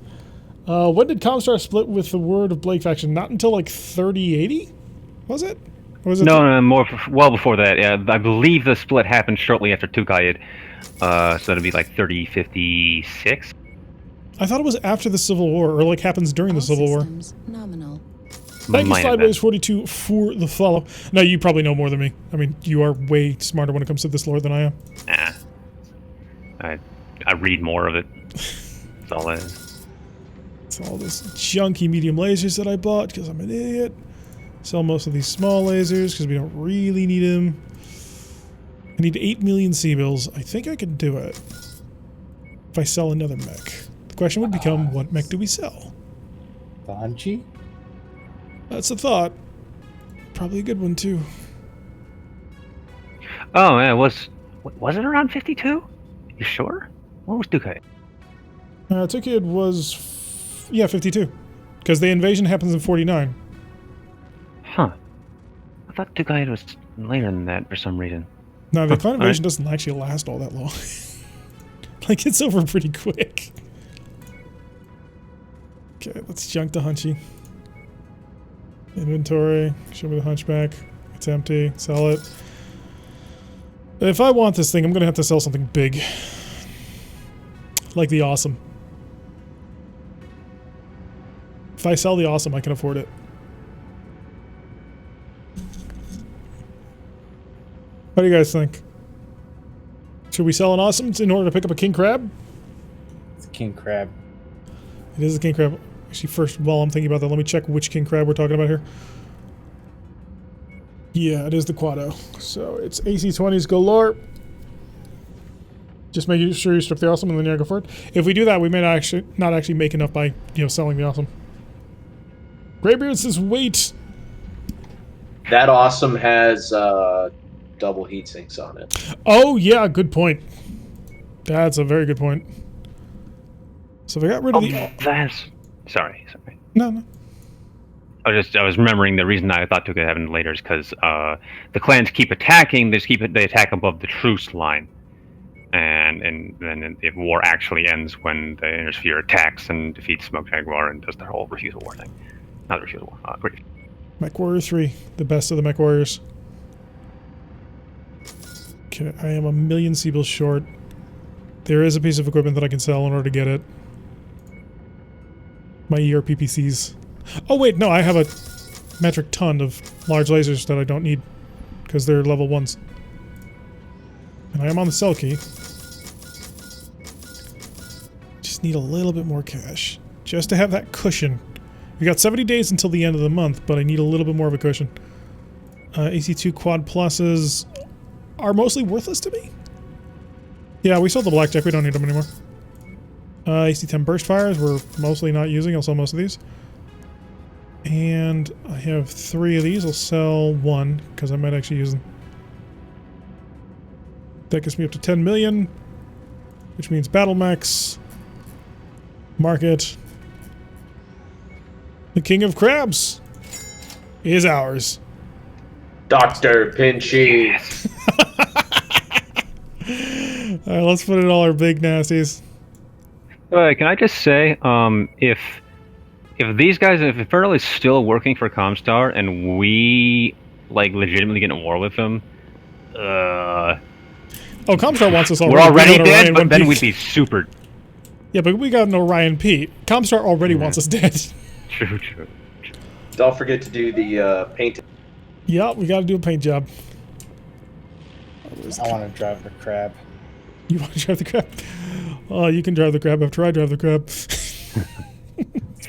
[SPEAKER 1] When did Comstar split with the Word of Blake faction? Not until like 3080? Was it? Or was it
[SPEAKER 2] No, more well before that. Yeah, I believe the split happened shortly after Tukayed, so that'd be like 3056.
[SPEAKER 1] I thought it was after the Civil War, or like happens during the Civil War.
[SPEAKER 7] Nominal.
[SPEAKER 1] Thank you, Sideways42, for the follow. No, you probably know more than me. I mean, you are way smarter when it comes to this lore than I am.
[SPEAKER 2] Nah. I read more of it. That's all it is.
[SPEAKER 1] It's all this junky medium lasers that I bought because I'm an idiot. Sell most of these small lasers because we don't really need them. I need 8 million C-bills. I think I could do it if I sell another mech. The question would become, what mech do we sell?
[SPEAKER 4] The Hunchy?
[SPEAKER 1] That's a thought. Probably a good one, too.
[SPEAKER 2] Oh, yeah, was it around 52? You sure? What was Tukayed?
[SPEAKER 1] Tukayed was, yeah, 52. Because the invasion happens in 49.
[SPEAKER 2] Huh. I thought Tukayed was later than that for some reason.
[SPEAKER 1] No, the clan invasion doesn't actually last all that long. Like, it's over pretty quick. Okay, let's junk the Hunchy. Inventory. Show me the Hunchback. It's empty. Sell it. If I want this thing, I'm going to have to sell something big. Like the Awesome. If I sell the Awesome, I can afford it. What do you guys think? Should we sell an Awesome in order to pick up a King Crab?
[SPEAKER 4] It's a King Crab.
[SPEAKER 1] It is a King Crab. Actually, first, while I'm thinking about that, let me check which King Crab we're talking about here. Yeah, it is the Quado. So it's AC-20s galore. Just making sure you strip the Awesome and then you go for it. If we do that, we may not actually make enough by, selling the Awesome. Greybeard says, wait.
[SPEAKER 3] That Awesome has double heat sinks on it.
[SPEAKER 1] Oh, yeah, good point. That's a very good point. So if I got rid of the...
[SPEAKER 2] Sorry.
[SPEAKER 1] No.
[SPEAKER 2] I was remembering the reason I thought Tukayed happened later is because the clans keep attacking. They attack above the truce line, and then the war actually ends when the Intersphere attacks and defeats Smoke Jaguar and does the whole refusal war thing. Not the refusal war.
[SPEAKER 1] MechWarrior 3, the best of the MechWarriors. Okay, I am 1 million C-bills short. There is a piece of equipment that I can sell in order to get it. My ERPPCs. Oh wait, no, I have a metric ton of large lasers that I don't need because they're level 1s. And I am on the sell key. Just need a little bit more cash. Just to have that cushion. We got 70 days until the end of the month, but I need a little bit more of a cushion. AC2 Quad Pluses are mostly worthless to me. Yeah, we sold the Blackjack. We don't need them anymore. AC-10 Burst Fires we're mostly not using. I'll sell most of these. And I have 3 of these. I'll sell 1, because I might actually use them. That gets me up to 10 million, which means battle mechs, market. The King of Crabs is ours.
[SPEAKER 3] Dr. Pinchy.
[SPEAKER 1] Alright, let's put in all our big nasties.
[SPEAKER 2] Can I just say, if these guys, if Inferno is still working for Comstar and we like legitimately get in war with them,
[SPEAKER 1] oh, Comstar wants us already.
[SPEAKER 2] We're already dead,
[SPEAKER 1] Orion
[SPEAKER 2] but then
[SPEAKER 1] Peak.
[SPEAKER 2] we'd be super.
[SPEAKER 1] Yeah, but we got an Orion Pete. Comstar already wants us dead.
[SPEAKER 2] True.
[SPEAKER 3] Don't forget to do the painting.
[SPEAKER 1] Yeah, we got to do a paint job.
[SPEAKER 4] I want to drive the crab.
[SPEAKER 1] You want to drive the crab? Oh, you can drive the crab after I drive the crab.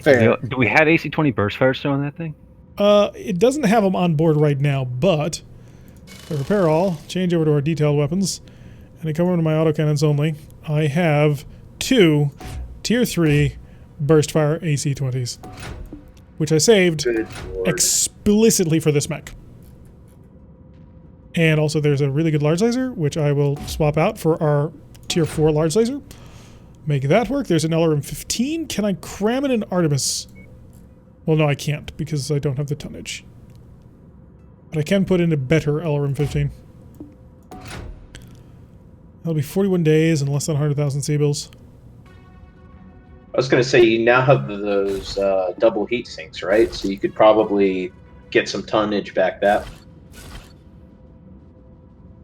[SPEAKER 4] Fair.
[SPEAKER 2] Do we have AC-20 burst fire still on that thing?
[SPEAKER 1] It doesn't have them on board right now, but if I repair all, change over to our detailed weapons, and I come over to my autocannons only, I have 2 Tier 3 burst fire AC-20s, which I saved explicitly for this mech. And also there's a really good large laser, which I will swap out for our Tier 4 large laser. Make that work. There's an LRM-15. Can I cram it in Artemis? Well, no, I can't, because I don't have the tonnage. But I can put in a better LRM-15. That'll be 41 days and less than 100,000 C-bills.
[SPEAKER 3] I was going to say, you now have those double heat sinks, right? So you could probably get some tonnage back that.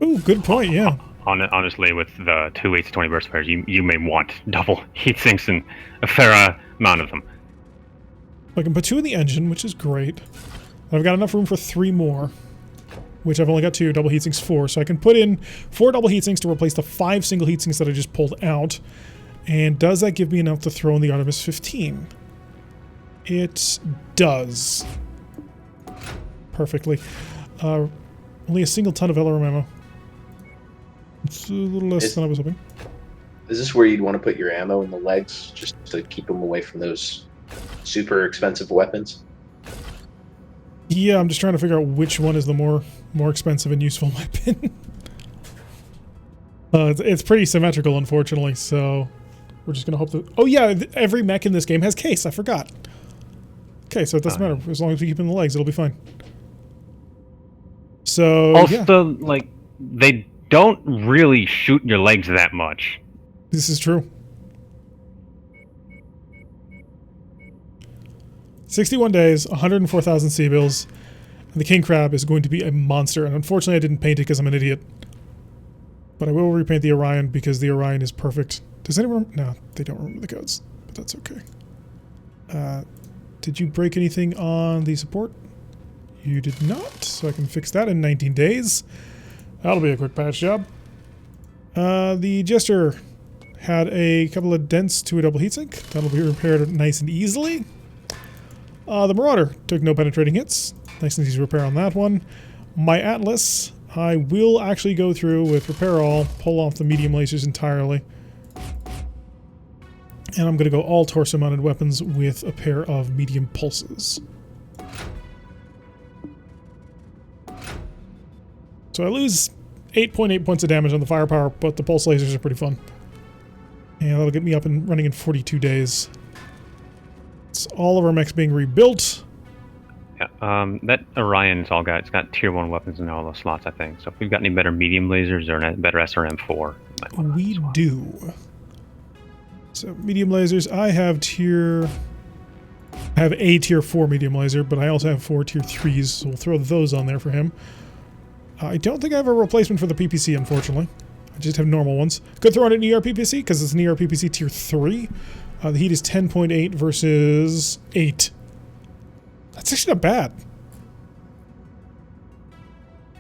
[SPEAKER 1] Ooh, good point, yeah.
[SPEAKER 2] Honestly, with the 2 AC-20 burst fires, you may want double heat sinks and a fair amount of them.
[SPEAKER 1] I can put 2 in the engine, which is great. I've got enough room for 3 more, which I've only got 2, double heatsinks 4. So I can put in 4 double heatsinks to replace the 5 single heatsinks that I just pulled out. And does that give me enough to throw in the Artemis 15? It does. Perfectly. Only a single ton of LRM ammo. It's a little less than I was hoping.
[SPEAKER 3] Is this where you'd want to put your ammo in the legs, just to keep them away from those super expensive weapons?
[SPEAKER 1] Yeah, I'm just trying to figure out which one is the more expensive and useful weapon. It's pretty symmetrical, unfortunately, so we're just gonna hope that... Oh yeah, every mech in this game has case, I forgot. Okay, so it doesn't matter. As long as we keep in the legs, it'll be fine. So,
[SPEAKER 2] also, like, they don't really shoot your legs that much.
[SPEAKER 1] This is true. 61 days, 104,000 C-bills, and the King Crab is going to be a monster. And unfortunately, I didn't paint it because I'm an idiot. But I will repaint the Orion because the Orion is perfect. Does anyone... No, they don't remember the codes, but that's okay. Did you break anything on the support? You did not, so I can fix that in 19 days. That'll be a quick patch job. The Jester had a couple of dents to a double heatsink. That'll be repaired nice and easily. The Marauder took no penetrating hits. Nice and easy repair on that one. My Atlas, I will actually go through with repair all, pull off the medium lasers entirely. And I'm going to go all torso mounted weapons with a pair of medium pulses. So I lose 8.8 points of damage on the firepower, but the pulse lasers are pretty fun. And that'll get me up and running in 42 days. It's all of our mechs being rebuilt.
[SPEAKER 2] Yeah, that Orion's all got, it's got tier 1 weapons in all those slots, I think. So if we've got any better medium lasers or a better SRM4,
[SPEAKER 1] we do. So medium lasers, I have a tier 4 medium laser, but I also have 4 tier 3s, so we'll throw those on there for him. I don't think I have a replacement for the PPC, unfortunately. I just have normal ones. Could throw in an ER PPC, because it's an ER PPC tier 3. The heat is 10.8 versus 8. That's actually not bad.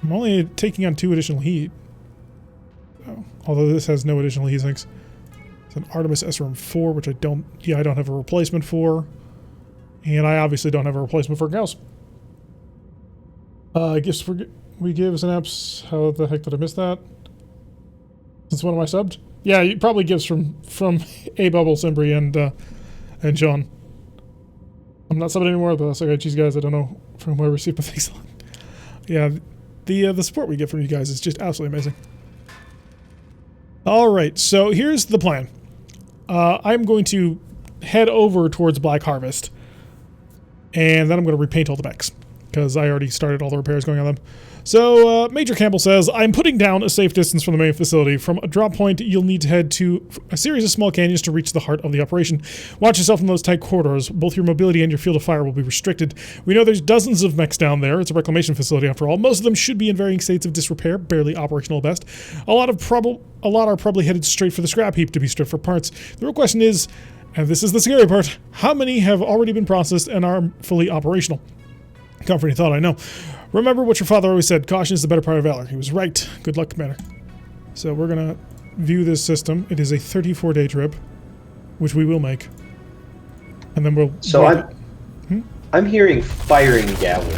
[SPEAKER 1] I'm only taking on 2 additional heat. Oh, although this has no additional heat sinks. It's an Artemis SRM4, which I don't have a replacement for. And I obviously don't have a replacement for Gauss. Gifts for... We give Synapse. How the heck did I miss that? Since when am I subbed? Yeah, you probably gives from A Bubble, Simbri, and John. I'm not subbing anymore, but I got cheese guys. I don't know from where I received, but thanks a lot. Yeah, the support we get from you guys is just absolutely amazing. All right, so here's the plan. I'm going to head over towards Black Harvest, and then I'm going to repaint all the mechs, because I already started all the repairs going on them. So, Major Campbell says, I'm putting down a safe distance from the main facility. From a drop point, you'll need to head to a series of small canyons to reach the heart of the operation. Watch yourself in those tight corridors. Both your mobility and your field of fire will be restricted. We know there's dozens of mechs down there. It's a reclamation facility, after all. Most of them should be in varying states of disrepair, barely operational at best. A lot are probably headed straight for the scrap heap to be stripped for parts. The real question is, and this is the scary part, how many have already been processed and are fully operational? Comforting thought, I know. Remember what your father always said, caution is the better part of valor. He was right. Good luck, Commander. So we're going to view this system. It is a 34-day trip, which we will make. And then we'll...
[SPEAKER 3] So I'm hearing firing gallery,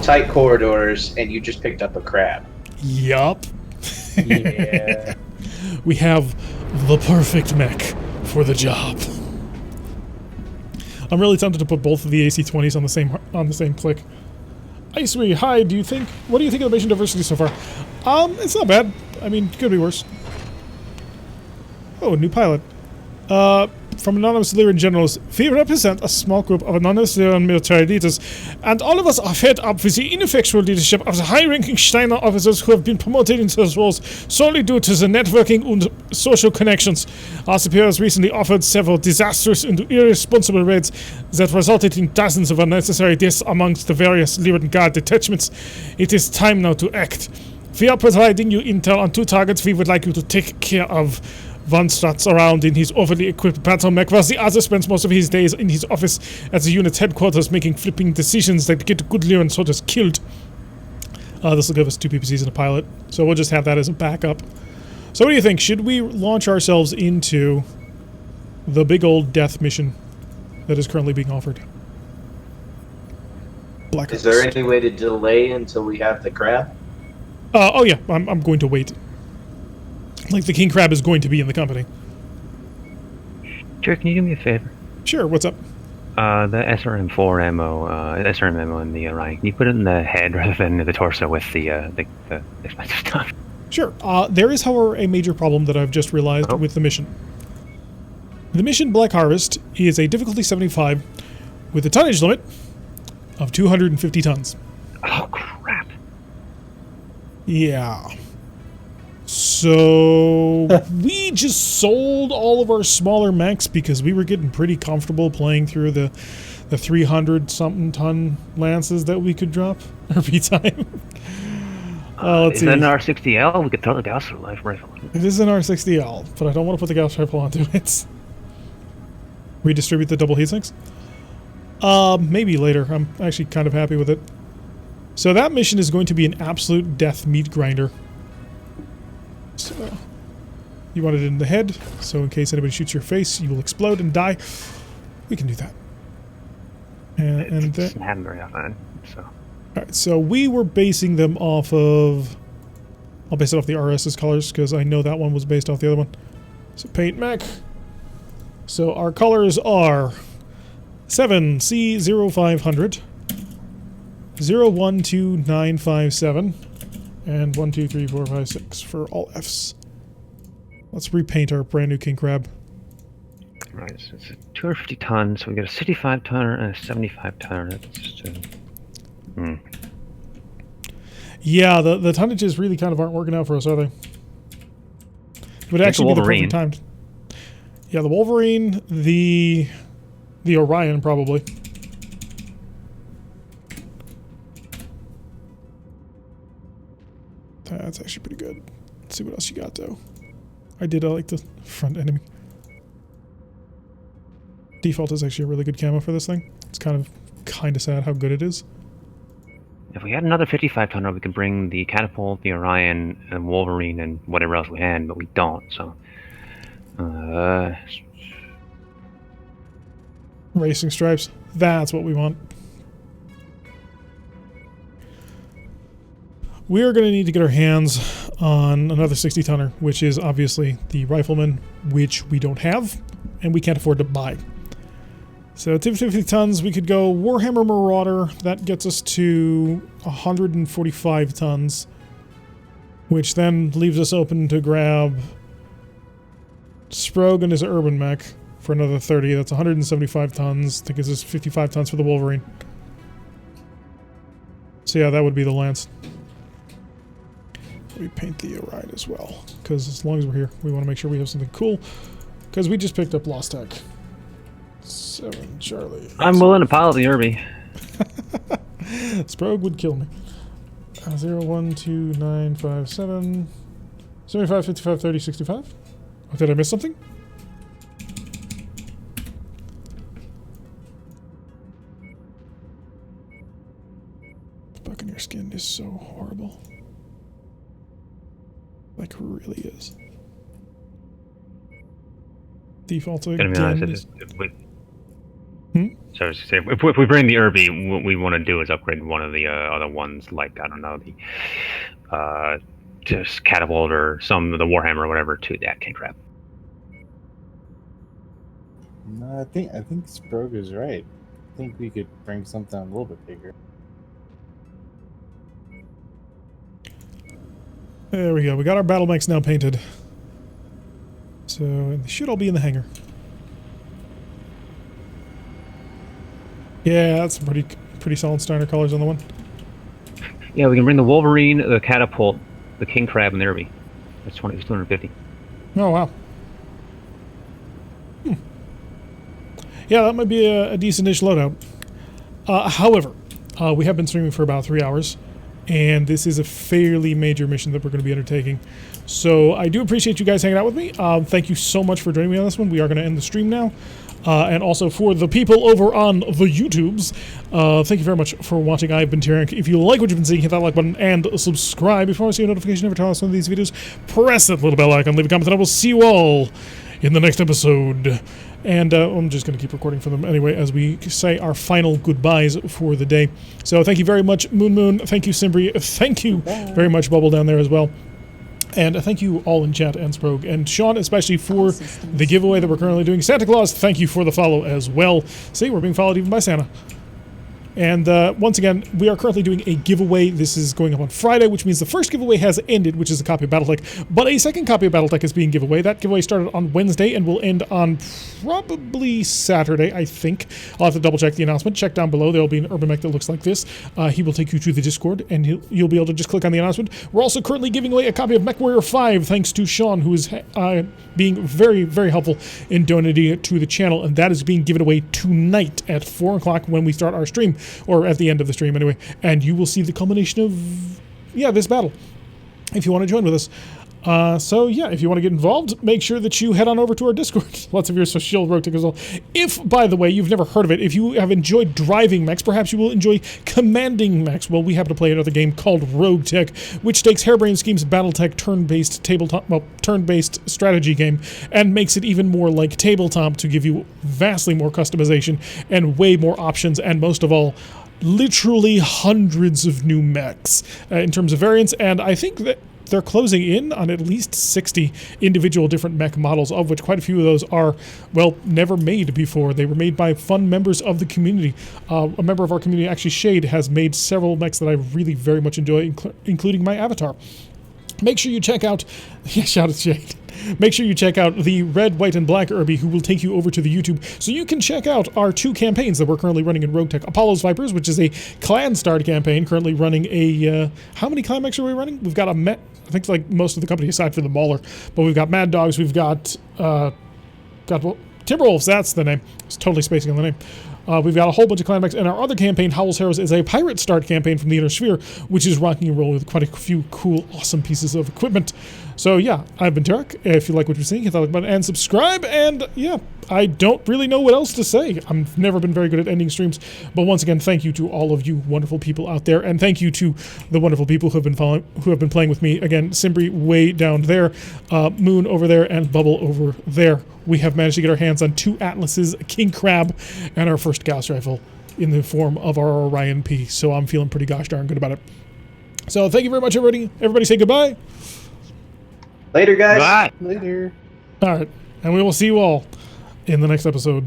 [SPEAKER 3] tight corridors, and you just picked up a crab.
[SPEAKER 1] Yup.
[SPEAKER 3] Yeah.
[SPEAKER 1] We have the perfect mech for the job. I'm really tempted to put both of the AC-20s on the same click. Iceweed, hi, what do you think of the mission diversity so far? It's not bad. I mean, could be worse. Oh, new pilot. From anonymous Lyran generals, we represent a small group of anonymous Lyran military leaders, and all of us are fed up with the ineffectual leadership of the high-ranking Steiner officers who have been promoted into those roles solely due to the networking and social connections. Our superiors recently offered several disastrous and irresponsible raids that resulted in dozens of unnecessary deaths amongst the various Lyran Guard detachments. It is time now to act. We are providing you intel on 2 targets we would like you to take care of. One struts around in his overly equipped battle mech, while the other spends most of his days in his office at the unit's headquarters making flipping decisions that get good Lyran soldiers killed. This will give us 2 PPCs and a pilot, so we'll just have that as a backup. So what do you think? Should we launch ourselves into the big old death mission that is currently being offered? Black
[SPEAKER 3] Is there any way to delay until we have the crab?
[SPEAKER 1] Oh yeah, I'm going to wait. Like the king crab is going to be in the company.
[SPEAKER 2] Sure, can you do me a favor?
[SPEAKER 1] Sure, what's up?
[SPEAKER 2] The SRM-4 ammo, SRM ammo in the Orion, can you put it in the head rather than the torso with the expensive stuff?
[SPEAKER 1] Sure. There is, however, a major problem that I've just realized with the mission. The mission Black Harvest is a difficulty 75 with a tonnage limit of 250 tons.
[SPEAKER 2] Oh, crap.
[SPEAKER 1] Yeah. So we just sold all of our smaller mechs because we were getting pretty comfortable playing through the 300-something ton lances that we could drop every time. Let's see.
[SPEAKER 2] Is that an R60L? We could throw the Gauss life rifle.
[SPEAKER 1] It is an R60L, but I don't want to put the Gauss rifle onto it. Redistribute the double heatsinks? Maybe later. I'm actually kind of happy with it. So that mission is going to be an absolute death meat grinder. So, you want it in the head, so in case anybody shoots your face, you will explode and die. We can do that. And
[SPEAKER 2] it doesn't happen very often, so.
[SPEAKER 1] Alright, so we were basing them off of... I'll base it off the RS's colors, because I know that one was based off the other one. So paint mech. So our colors are 7C0500, 012957, and 1, 2, 3, 4, 5, 6 for all Fs. Let's repaint our brand new king crab.
[SPEAKER 2] Right, so it's a 250 ton, so we got a 65 tonner and a 75 tonner. That's just
[SPEAKER 1] Yeah, the tonnages really kind of aren't working out for us, are they? It would actually be the perfect time. Yeah, the Wolverine, the Orion probably. That's actually pretty good. Let's see what else you got, though. I like the front enemy. Default is actually a really good camo for this thing. It's kind of sad how good it is.
[SPEAKER 2] If we had another 55 tonner, we could bring the Catapult, the Orion, and Wolverine, and whatever else we had, but we don't, so...
[SPEAKER 1] Racing stripes. That's what we want. We are going to need to get our hands on another 60-tonner, which is obviously the Rifleman, which we don't have, and we can't afford to buy. So 250 tons, we could go Warhammer Marauder. That gets us to 145 tons, which then leaves us open to grab Sprogan is an urban mech for another 30. That's 175 tons. I think it's just 55 tons for the Wolverine. So yeah, that would be the Lance. We paint the ride as well, because as long as we're here, we want to make sure we have something cool. Because we just picked up Lost Tech. 7 Charlie.
[SPEAKER 2] I'm willing to pilot the Irby.
[SPEAKER 1] Sprog would kill me. 0, 1, 2, 9, 5, 7, 75, 55, 30, 65. Oh, did I miss something? The Buccaneer skin is so horrible. Like, really is. Default again.
[SPEAKER 2] Gonna be honest, so if we bring the Irby, what we want to do is upgrade one of the other ones, like, I don't know, the just catapult or some of the Warhammer or whatever to that king crab.
[SPEAKER 4] No, I think Sprog is right. I think we could bring something a little bit bigger.
[SPEAKER 1] There we go. We got our battle mechs now painted. So they should all be in the hangar. Yeah, that's some pretty solid Steiner colors on the one.
[SPEAKER 2] Yeah, we can bring the Wolverine, the catapult, the king crab, and the Irby. That's 250.
[SPEAKER 1] Oh wow. Yeah, that might be a decent-ish loadout. However, we have been streaming for about 3 hours, and this is a fairly major mission that we're going to be undertaking. So I do appreciate you guys hanging out with me. Thank you so much for joining me on this one. We are going to end the stream now. And also for the people over on the YouTubes, thank you very much for watching. I've been Tyrank. If you like what you've been seeing, hit that like button and subscribe. If you want to see a notification every time I post one of these videos, press that little bell icon, leave a comment, and I will see you all in the next episode. And I'm just going to keep recording for them anyway as we say our final goodbyes for the day. So thank you very much, Moon. Thank you, Simbri. Thank you very much, Bubble, down there as well. And thank you all in chat and Sprog. And Sean, especially for the giveaway that we're currently doing. Santa Claus, thank you for the follow as well. See, we're being followed even by Santa. And once again, we are currently doing a giveaway. This is going up on Friday, which means the first giveaway has ended, which is a copy of Battletech. But a second copy of Battletech is being given away. That giveaway started on Wednesday and will end on probably Saturday, I think. I'll have to double check the announcement. Check down below. There will be an urban mech that looks like this. He will take you to the Discord, and you'll be able to just click on the announcement. We're also currently giving away a copy of MechWarrior 5, thanks to Sean, who is being very, very helpful in donating it to the channel. And that is being given away tonight at 4 o'clock when we start our stream. Or at the end of the stream anyway, and you will see the culmination of, this battle, if you want to join with us. So yeah, if you want to get involved, make sure that you head on over to our Discord. Lots of yours are Shield Rogue Tech as well. If, by the way, you've never heard of it, if you have enjoyed driving mechs, perhaps you will enjoy commanding mechs. Well, we happen to play another game called Rogue Tech, which takes Harebrained Schemes Battletech turn-based turn-based strategy game and makes it even more like tabletop to give you vastly more customization and way more options, and most of all, literally hundreds of new mechs in terms of variants. And I think that they're closing in on at least 60 individual different mech models, of which quite a few of those are, well, never made before. They were made by fun members of the community. A member of our community, actually Shade, has made several mechs that I really very much enjoy, including my avatar. Make sure you check out, shout at Shade. Make sure you check out the red, white, and black Irby, who will take you over to the YouTube, so you can check out our 2 campaigns that we're currently running in Rogue Tech. Apollo's Vipers, which is a clan starred campaign, currently running a, how many clan mechs are we running? We've got I think like most of the company aside from the Mauler, but we've got Mad Dogs, we've got, Timberwolves, that's the name. I was totally spacing on the name. We've got a whole bunch of clan mechs, and our other campaign, Howl's Heroes, is a pirate start campaign from the Inner Sphere, which is rocking and rolling with quite a few cool, awesome pieces of equipment. So yeah, I've been Tarek. If you like what you're seeing, hit that like button and subscribe. And yeah, I don't really know what else to say. I've never been very good at ending streams. But once again, thank you to all of you wonderful people out there, and thank you to the wonderful people who have been playing with me. Again, Simbri way down there, Moon over there, and Bubble over there. We have managed to get our hands on 2 Atlases, a King Crab, and our first Gauss rifle in the form of our Orion P. So I'm feeling pretty gosh darn good about it. So thank you very much, everybody. Everybody say goodbye.
[SPEAKER 3] Later, guys.
[SPEAKER 2] Bye.
[SPEAKER 4] Later.
[SPEAKER 1] All right, and we will see you all in the next episode.